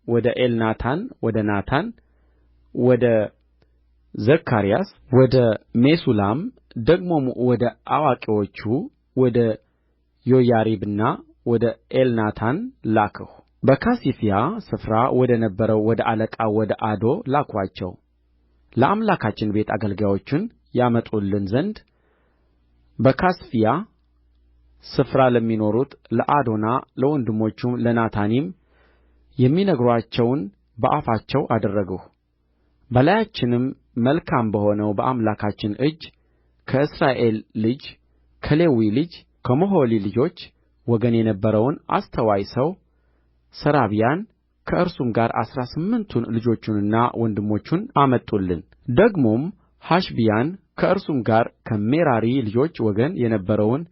ወደ ኤልናታን፣ ወደ ናታን፣ ወደ ዘካርያስ፣ ወደ ሜሱላም ደግሞም ወደ አዋቂዎቹ ወደ ዮያሪብና ወደ ኤልናታን ላክሁ። በካሲፍያ ስፍራ ወደ ነበረው ወደ አለቃው ወደ አዶ ላክኋቸው። ለአምላካችን ቤት አገልጋዮችን ያመጡልን ዘንድ በካሲፍያ ስፍራ ለሚኖሩት ለአዶና ለወንድሞቹም ለናታኒም የሚነግሩአቸውን በአፋቸው አደረግሁ። በላያችንም መልካም በሆነው በአምላካችን እጅ ከእስራኤል ልጅ ከሌዊ ልጅ ከሞሖሊ ልጆች ወገን የነበረውን አስተዋይ ሰው ሰራብያን ከእርሱም ጋር 18ቱን ልጆቹንና ወንድሞቹን አመጡልን። ደግሞም ሐሸብያን ከእርሱም ጋር ከሜራሪ ልጆች ወገን የነበረውን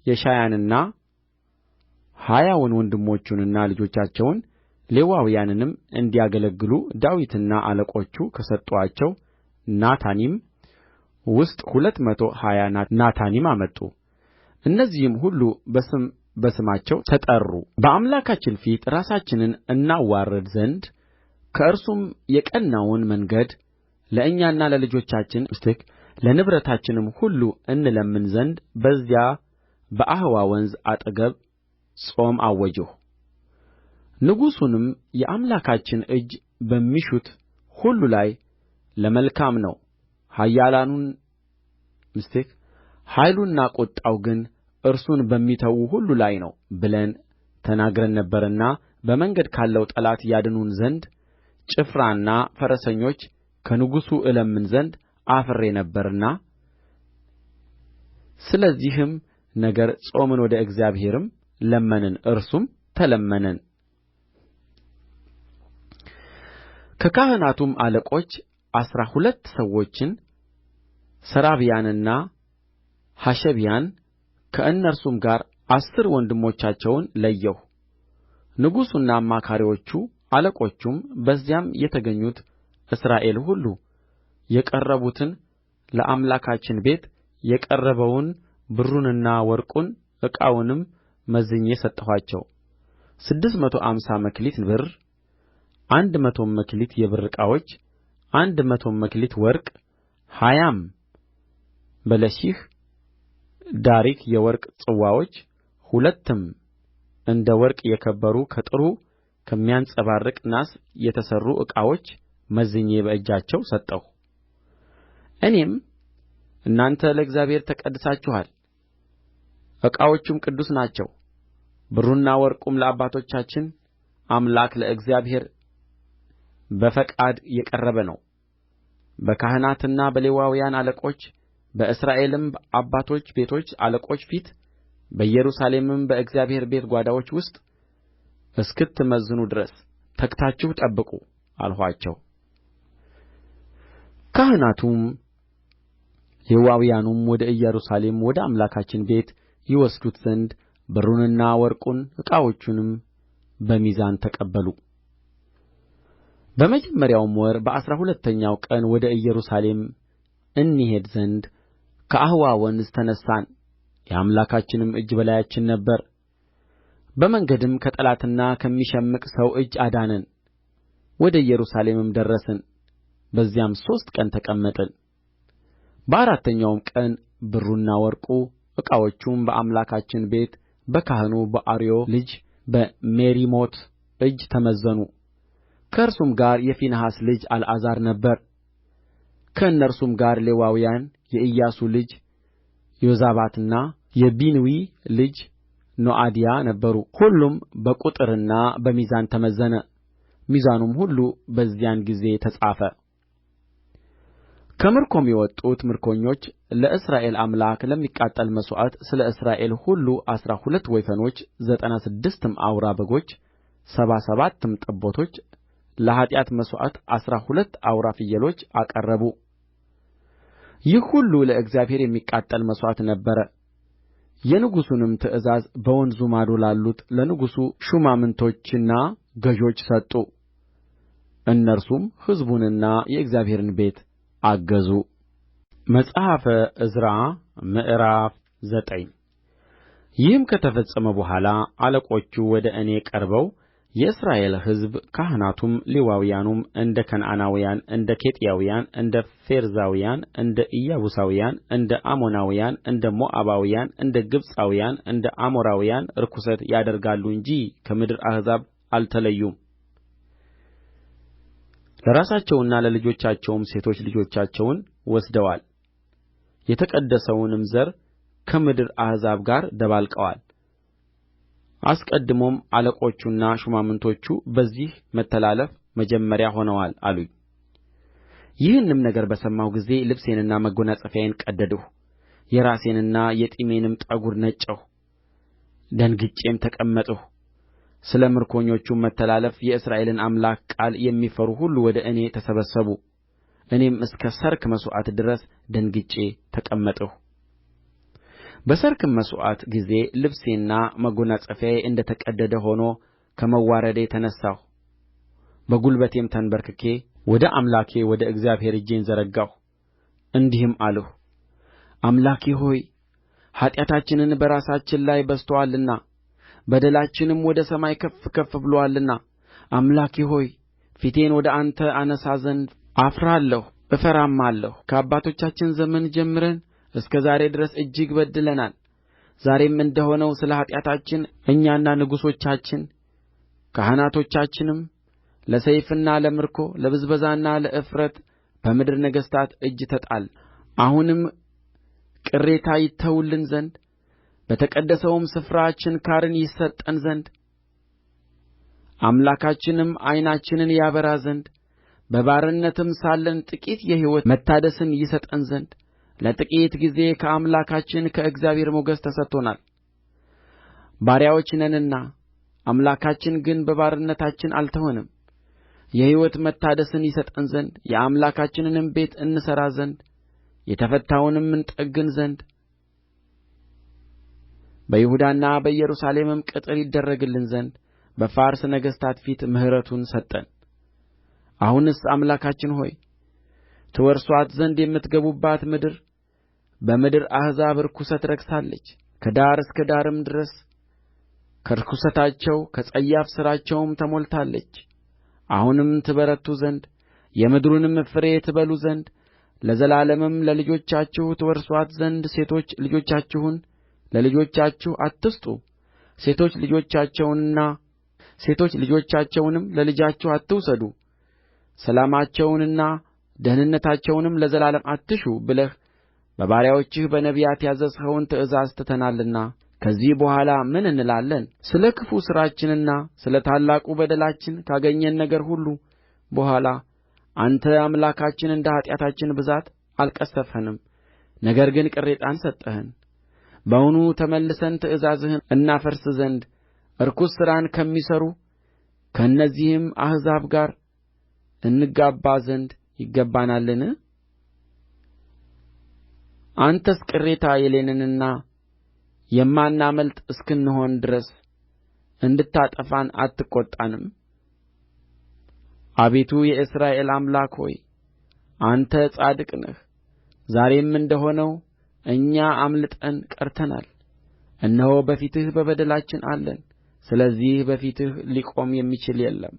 የሻያንና 20ውን ወንድሞቹንና ልጆቻቸውን ሌዋውያንንም እንዲያገለግሉ ዳዊትና አለቆቹ ከሰጡአቸው ናታኒም ውስጥ 220 ናታኒም አመጡ። እነዚህም ሁሉ በስም በስማቸው ተጠሩ። በአምላካችን ፊት ራሳችንን እናዋርድ ዘንድ ከእርሱም የቀናውን መንገድ ለእኛና ለልጆቻችን ለንብረታችንም ሁሉ እንለምን ዘንድ በዚያ በአኅዋ ወንዝ አጠገብ ጾም አወጅሁ። ንጉሡንም የአምላካችን እጅ በሚሹት ሁሉ ላይ ለመልካም ነው፣ ኃይሉና ቍጣው ግን እርሱን በሚተዉ ሁሉ ላይ ነው ብለን ተናግረን ነበርና በመንገድ ካለው ጠላት ያድኑን ዘንድ ጭፍራና ፈረሰኞች ከንጉሡ እለምን ዘንድ አፍሬ ነበርና ስለዚህም ነገር ጾምን ወደ እግዚአብሔርም ለመንን፣ እርሱም ተለመነን። ከካህናቱም አለቆች 12 ሰዎችን ሰራብያንና ሐሸብያን ከእነርሱም ጋር 10 ወንድሞቻቸውን ለየሁ። ንጉሡና አማካሪዎቹ አለቆቹም በዚያም የተገኙት እስራኤል ሁሉ የቀረቡትን ለአምላካችን ቤት የቀረበውን ብሩንና ወርቁን ዕቃውንም መዝኜ ሰጠኋቸው። 650 መክሊት ብር 100 መክሊት የብር ዕቃዎች 100 መክሊት ወርቅ 20ም ባለሺህ ዳሪክ የወርቅ ጽዋዎች 2ም እንደ ወርቅ የከበሩ ከጥሩ ከሚያንጸባርቅ ናስ የተሠሩ ዕቃዎች መዝኜ በእጃቸው ሰጠሁ እኔም እናንተ ለእግዚአብሔር ተቀድሳችኋል ዕቃዎቹም ቅዱስ ናቸው ብሩና ወርቁም ለአባቶቻችን አምላክ ለእግዚአብሔር በፈቃድ የቀረበ ነው በካህናትና በሌዋውያን አለቆች በእስራኤልም አባቶች ቤቶች አለቆች ፊት በኢየሩሳሌምም በእግዚአብሔር ቤት ጓዳዎች ውስጥ እስክትመዝኑ ድረስ ተግታችሁ ጠብቁ አልኋቸው ካህናቱም ሌዋውያኑም ወደ ኢየሩሳሌም ወደ አምላካችን ቤት ይወስዱት ዘንድ ብሩንና ወርቁን ዕቃዎቹንም በሚዛን ተቀበሉ በመጀመሪያውም ወር በአሥራ ሁለተኛው ቀን ወደ ኢየሩሳሌም እንሄድ ዘንድ ከአኅዋ ወንዝ ተነሣን የአምላካችንም እጅ በላያችን ነበረ በመንገድም ከጠላትና ከሚሸምቅ ሰው እጅ አዳነን ወደ ኢየሩሳሌምም ደረስን በዚያም 3 ቀን ተቀመጥን በአራተኛውም ቀን ብሩና ወርቁ ዕቃዎቹም በአምላካችን ቤት በካህኑ በኦርዮ ልጅ በሜሪሞት እጅ ተመዘኑ ከእርሱም ጋር የፊንሐስ ልጅ አልዓዛር ነበረ ከእነርሱም ጋር ሌዋውያን የኢያሱ ልጅ ዮዛባትና የቢንዊ ልጅ ኖዓድያ ነበሩ ሁሉም በቍጥርና በሚዛን ተመዘነ ሚዛኑም ሁሉ በዚያን ጊዜ ተጻፈ ከምርኮም የወጡት ምርኮኞች ለእስራኤል አምላክ ለሚቃጠል መሥዋዕት ስለ እስራኤል ሁሉ 12 ወይፈኖች 96ም አውራ በጎች 77ም ጠቦቶች ለኃጢአት መሥዋዕት 12 አውራ ፍየሎች አቀረቡ ይህ ሁሉ ለእግዚአብሔር የሚቃጠል መሥዋዕት ነበረ የንጉሡንም ትእዛዝ በወንዙ ማዶ ላሉት ለንጉሡ ሹማምቶችና ገዦች ሰጡ እነርሱም ሕዝቡንና የእግዚአብሔርን ቤት አገዙ መጽሐፈ ዕዝራ ምዕራፍ 9 ይህም ከተፈጸመ በኋላ አለቆቹ ወደ እኔ ቀርበው የእስራኤል ሕዝብ ካህናቱም ሌዋውያኑም እንደ ከነዓናውያን እንደ ኬጢያውያን እንደ ፌርዛውያን እንደ ኢያቡሳውያን እንደ አሞናውያን እንደ ሞዓባውያን እንደ ግብጻውያን እንደ አሞራውያን ርኵሰት ያደርጋሉ እንጂ ከምድር አሕዛብ አልተለዩም ለራሳቸውና ለልጆቻቸውም ሴቶች ልጆቻቸውን ወስደዋል የተቀደሰውንም ዘር ከምድር አሕዛብ ጋር ደባልቀዋል አስቀድሞም አለቆቹና ሹማምቶቹ በዚህ መተላለፍ መጀመሪያ ሆነዋል አሉኝ ይህንም ነገር በሰማሁ ጊዜ ልብሴንና መጐናጸፊያዬን ቀደድሁ የራሴንና የጢሜንም ጠጕር ነጨሁ ደንግጬም ተቀመጥሁ ስለ ምርኮኞቹም መተላለፍ የእስራኤልን አምላክ ቃል የሚፈሩ ሁሉ ወደ እኔ ተሰበሰቡ እኔም እስከ ሠርክ መሥዋዕት ድረስ ደንግጬ ተቀመጥሁ በሠርክም መሥዋዕት ጊዜ ልብሴና መጐናጸፊያዬ እንደ ተቀደደ ሆኖ ከመዋረዴ ተነሣሁ በጕልበቴም ተንበርክኬ ወደ አምላኬ ወደ እግዚአብሔር እጄን ዘረጋሁ እንዲህም አልሁ አምላኬ ሆይ ኃጢአታችን በራሳችን ላይ በዝቶአልና በደላችንም ወደ ሰማይ ከፍ ከፍ ብሎአልና አምላኬ ሆይ ፊቴን ወደ አንተ አነሣ ዘንድ አፍራለሁ እፈራማለሁ ከአባቶቻችን ዘመን ጀምረን እስከ ዛሬ ድረስ እጅግ በድለናል ዛሬም እንደ ሆነው ስለ ኃጢአታችን እኛና ንጉሦቻችን ካህናቶቻችንም ለሰይፍና ለምርኮ ለብዝበዛና ለእፍረት በምድር ነገሥታት እጅ ተጣልን አሁንም ቅሬታ ይተውልን ዘንድ በተቀደሰውም ስፍራ ችንካርን ይሰጠን ዘንድ አምላካችንም ዓይናችንን ያበራ ዘንድ በባርነትም ሳለን ጥቂት የሕይወት መታደስን ይሰጠን ዘንድ ለጥቂት ጊዜ ከአምላካችን ከእግዚአብሔር ሞገስ ተሰጥቶናል ባሪያዎች ነንና አምላካችን ግን በባርነታችን አልተወንም የሕይወት መታደስን ይሰጠን ዘንድ የአምላካችንንም ቤት እንሠራ ዘንድ የተፈታውንም እንጠግን ዘንድ በይሁዳና በኢየሩሳሌምም ቅጥር ይደረግልን ዘንድ በፋርስ ነገሥታት ፊት ምሕረቱን ሰጠን አሁንስ አምላካችን ሆይ ትወርሱአት ዘንድ የምትገቡባት ምድር በምድር አሕዛብ ርኵሰት ረክሳለች ከዳር እስከ ዳርም ድረስ ከርኵሰታቸው ከጸያፍ ሥራቸውም ተሞልታለች። አሁንም ትበረቱ ዘንድ የምድሩንም ፍሬ ትበሉ ዘንድ ለዘላለምም ለልጆቻችሁ ትወርሱአት ዘንድ ሴቶች ልጆቻችሁን ለልጆቻችሁ አትስጡ፣ ሴቶች ልጆቻቸውንም ለልጆቻችሁ አትውሰዱ፣ ሰላማቸውንና ደኅንነታቸውንም ለዘላለም አትሹ ብለህ በባሪያዎችህ በነቢያት ያዘዝኸውን ትእዛዝ ትተናልና ከዚህ በኋላ ምን እንላለን? ስለ ክፉ ሥራችንና ስለ ታላቁ በደላችን ካገኘን ነገር ሁሉ በኋላ አንተ አምላካችን እንደ ኃጢአታችን ብዛት አልቀሠፍኸንም፣ ነገር ግን ቅሬታን ሰጠኸን። በውኑ ተመልሰን ትእዛዝህን እናፈርስ ዘንድ ርኩስ ሥራን ከሚሠሩ ከእነዚህም አሕዛብ ጋር እንጋባ ዘንድ ይገባናልን? አንተስ ቅሬታ የሌለንና የማናመልጥ እስክንሆን ድረስ እንድታጠፋን አትቈጣንም? አቤቱ የእስራኤል አምላክ ሆይ አንተ ጻድቅ ነህ። ዛሬም እንደ ሆነው እኛ አምልጠን ቀርተናል። እነሆ በፊትህ በበደላችን አለን፣ ስለዚህ በፊትህ ሊቆም የሚችል የለም።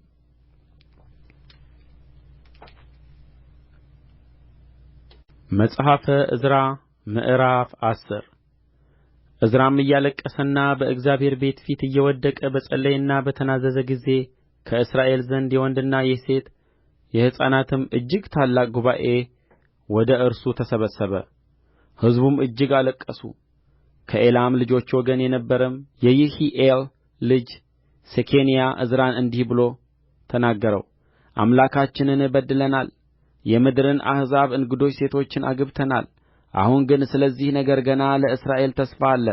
መጽሐፈ ዕዝራ ምዕራፍ 10 ዕዝራም እያለቀሰና በእግዚአብሔር ቤት ፊት እየወደቀ በጸለየና በተናዘዘ ጊዜ ከእስራኤል ዘንድ የወንድና የሴት የሕፃናትም እጅግ ታላቅ ጉባኤ ወደ እርሱ ተሰበሰበ። ሕዝቡም እጅግ አለቀሱ። ከኤላም ልጆች ወገን የነበረም የይሒኤል ልጅ ሴኬንያ ዕዝራን እንዲህ ብሎ ተናገረው። አምላካችንን በድለናል፣ የምድርን አሕዛብ እንግዶች ሴቶችን አግብተናል። አሁን ግን ስለዚህ ነገር ገና ለእስራኤል ተስፋ አለ።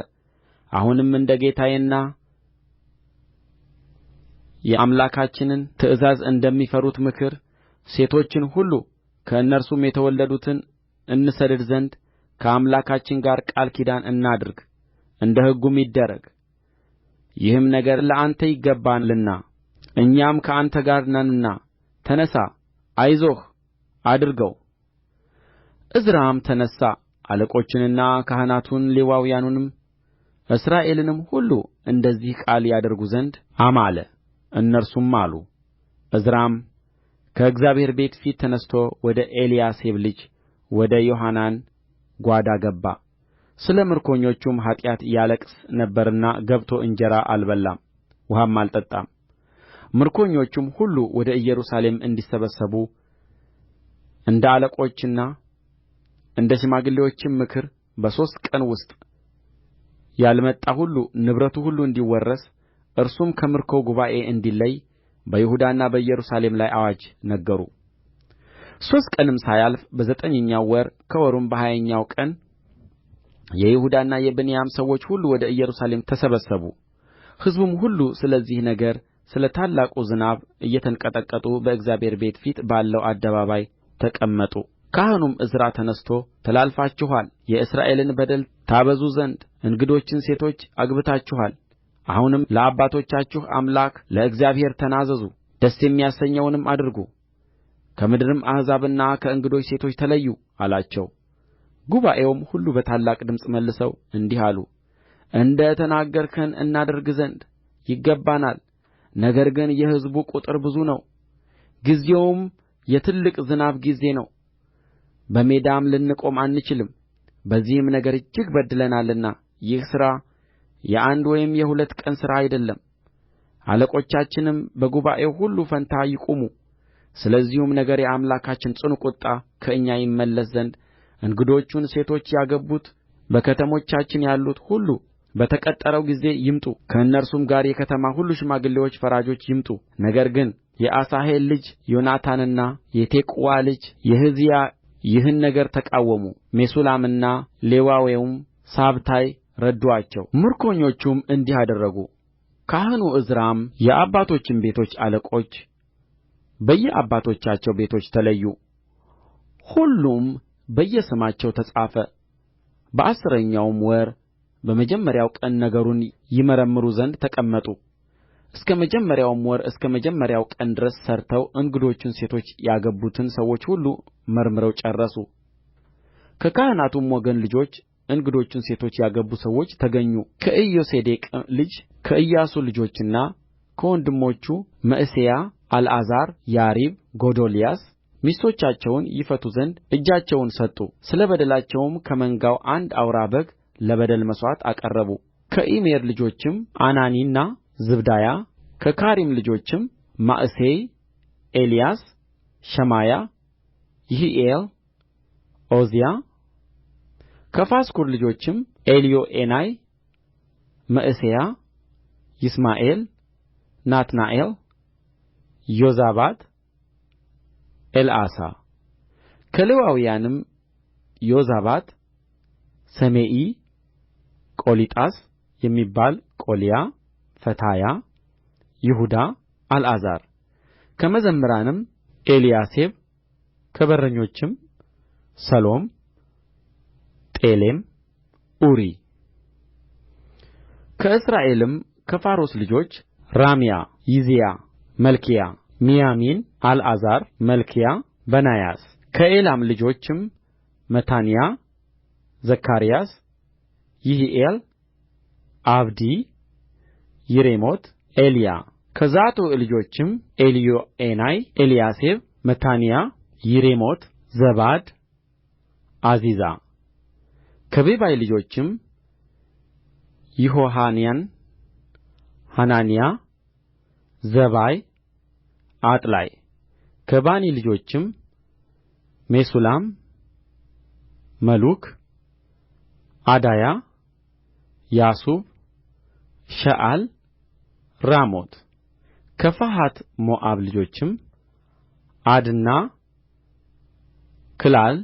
አሁንም እንደ ጌታዬና የአምላካችንን ትእዛዝ እንደሚፈሩት ምክር ሴቶችን ሁሉ ከእነርሱም የተወለዱትን እንሰድድ ዘንድ ከአምላካችን ጋር ቃል ኪዳን እናድርግ፣ እንደ ሕጉም ይደረግ። ይህም ነገር ለአንተ ይገባልና እኛም ከአንተ ጋር ነንና ተነሣ፣ አይዞህ፣ አድርገው። ዕዝራም ተነሣ፣ አለቆቹንና ካህናቱን ሌዋውያኑንም እስራኤልንም ሁሉ እንደዚህ ቃል ያደርጉ ዘንድ አማለ። እነርሱም ማሉ። ዕዝራም ከእግዚአብሔር ቤት ፊት ተነሥቶ ወደ ኤልያሴብ ልጅ ወደ ዮሐናን ጓዳ ገባ። ስለ ምርኮኞቹም ኃጢአት ያለቅስ ነበርና ገብቶ እንጀራ አልበላም ውኃም አልጠጣም። ምርኮኞቹም ሁሉ ወደ ኢየሩሳሌም እንዲሰበሰቡ እንደ አለቆችና እንደ ሽማግሌዎችም ምክር በሦስት ቀን ውስጥ ያልመጣ ሁሉ ንብረቱ ሁሉ እንዲወረስ እርሱም ከምርኮው ጉባኤ እንዲለይ በይሁዳና በኢየሩሳሌም ላይ አዋጅ ነገሩ። 3 ቀንም ሳያልፍ በዘጠኝኛው ወር ከወሩም በ20ኛው ቀን የይሁዳና የብንያም ሰዎች ሁሉ ወደ ኢየሩሳሌም ተሰበሰቡ። ሕዝቡም ሁሉ ስለዚህ ነገር ስለ ታላቁ ዝናብ እየተንቀጠቀጡ በእግዚአብሔር ቤት ፊት ባለው አደባባይ ተቀመጡ። ካህኑም ዕዝራ ተነሥቶ ተላልፋችኋል፣ የእስራኤልን በደል ታበዙ ዘንድ እንግዶችን ሴቶች አግብታችኋል። አሁንም ለአባቶቻችሁ አምላክ ለእግዚአብሔር ተናዘዙ፣ ደስ የሚያሰኘውንም አድርጉ፣ ከምድርም አሕዛብና ከእንግዶች ሴቶች ተለዩ አላቸው። ጉባኤውም ሁሉ በታላቅ ድምፅ መልሰው እንዲህ አሉ፣ እንደ ተናገርኸን እናደርግ ዘንድ ይገባናል። ነገር ግን የሕዝቡ ቍጥር ብዙ ነው፣ ጊዜውም የትልቅ ዝናብ ጊዜ ነው። በሜዳም ልንቆም አንችልም። በዚህም ነገር እጅግ በድለናልና ይህ ሥራ የአንድ ወይም የሁለት ቀን ሥራ አይደለም። አለቆቻችንም በጉባኤው ሁሉ ፋንታ ይቁሙ። ስለዚህም ነገር የአምላካችን ጽኑ ቍጣ ከእኛ ይመለስ ዘንድ እንግዶቹን ሴቶች ያገቡት በከተሞቻችን ያሉት ሁሉ በተቀጠረው ጊዜ ይምጡ፣ ከእነርሱም ጋር የከተማ ሁሉ ሽማግሌዎች ፈራጆች ይምጡ። ነገር ግን የአሣሄል ልጅ ዮናታንና የቴቁዋ ልጅ የሕዝያ ይህን ነገር ተቃወሙ። ሜሱላምና ሌዋዊውም ሳብታይ ረዱአቸው። ምርኮኞቹም እንዲህ አደረጉ። ካህኑ ዕዝራም የአባቶችም ቤቶች አለቆች በየአባቶቻቸው ቤቶች ተለዩ፣ ሁሉም በየስማቸው ተጻፈ። በአሥረኛውም ወር በመጀመሪያው ቀን ነገሩን ይመረምሩ ዘንድ ተቀመጡ። እስከ መጀመሪያውም ወር እስከ መጀመሪያው ቀን ድረስ ሠርተው እንግዶቹን ሴቶች ያገቡትን ሰዎች ሁሉ መርምረው ጨረሱ። ከካህናቱም ወገን ልጆች እንግዶቹን ሴቶች ያገቡ ሰዎች ተገኙ ከኢዮሴዴቅ ልጅ ከኢያሱ ልጆችና ከወንድሞቹ መዕሤያ አልዓዛር ያሪብ ጎዶልያስ ሚስቶቻቸውን ይፈቱ ዘንድ እጃቸውን ሰጡ ስለ በደላቸውም ከመንጋው አንድ አውራ በግ ለበደል መሥዋዕት አቀረቡ ከኢሜር ልጆችም አናኒና ዝባድያ ከካሪም ልጆችም መዕሤያ ኤልያስ ሸማያ ይሒኤል ዖዝያ ከፋስኩር ልጆችም ኤልዮዔናይ መዕሤያ ይስማኤል ናትናኤል ዮዛባት ኤልዓሣ ከሌዋውያንም ዮዛባት ሰሜኢ ቆሊጣስ የሚባል ቆልያ ፈታያ ይሁዳ አልዓዛር ከመዘምራንም ኤልያሴብ ከበረኞችም ሰሎም ጤሌም ኡሪ ከእስራኤልም ከፋሮስ ልጆች ራምያ ይዝያ መልክያ ሚያሚን አልዓዛር መልክያ በናያስ ከኤላም ልጆችም መታንያ ዘካርያስ ይሒኤል አብዲ ይሬሞት ኤልያ ከዛቱዕ ልጆችም ኤልዮዔናይ ኤልያሴብ መታንያ ይሬሞት ዛባድ ዓዚዛ ከቤባይ ልጆችም ይሆሐናን ሐናንያ ዘባይ አጥላይ ከባኒ ልጆችም ሜሱላም መሉክ ዓዳያ ያሱብ ሸዓል ራሞት ከፈሐት ሞዓብ ልጆችም ዓድና ክላል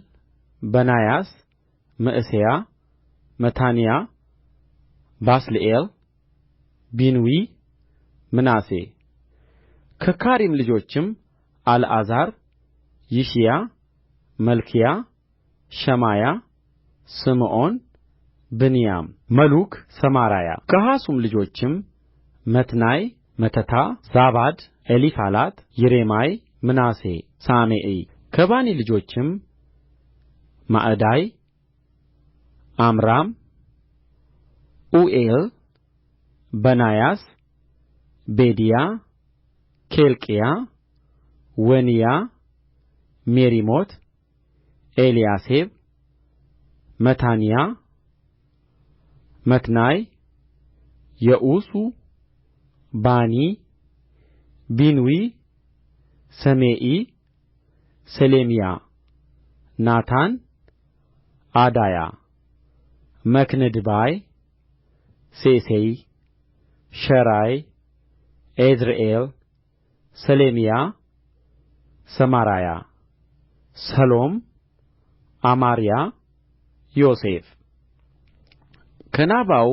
በናያስ መዕሤያ መታንያ ባስልኤል ቢንዊ ምናሴ ከካሪም ልጆችም አልዓዛር ይሺያ መልክያ ሸማያ ስምዖን ብንያም መሉክ ሰማራያ ከሐሱም ልጆችም መትናይ መተታ ዛባድ ኤሊፋላት ይሬማይ ምናሴ ሰሜኢ ከባኒ ልጆችም መዕዳይ ዓምራም ኡኤል በናያስ ቤድያ ኬልቅያ ወንያ ሜሪሞት ኤልያሴብ መታንያ መትናይ የዕሡ ባኒ ቢንዊ ሰሜኢ ሰሌምያ ናታን ዓዳያ መክንድባይ ሴሴይ ሸራይ ኤዝርኤል ሰሌምያ ሰማራያ ሰሎም አማርያ ዮሴፍ ከናባው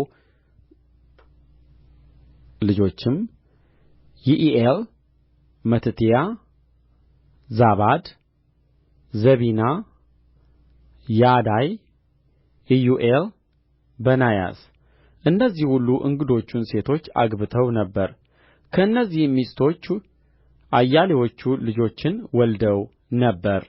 ልጆችም ይዒኤል መቲትያ ዛባድ ዘቢና ያዳይ ኢዩኤል በናያስ እነዚህ ሁሉ እንግዶቹን ሴቶች አግብተው ነበር ከእነዚህም ሚስቶች አያሌዎቹ ልጆችን ወልደው ነበር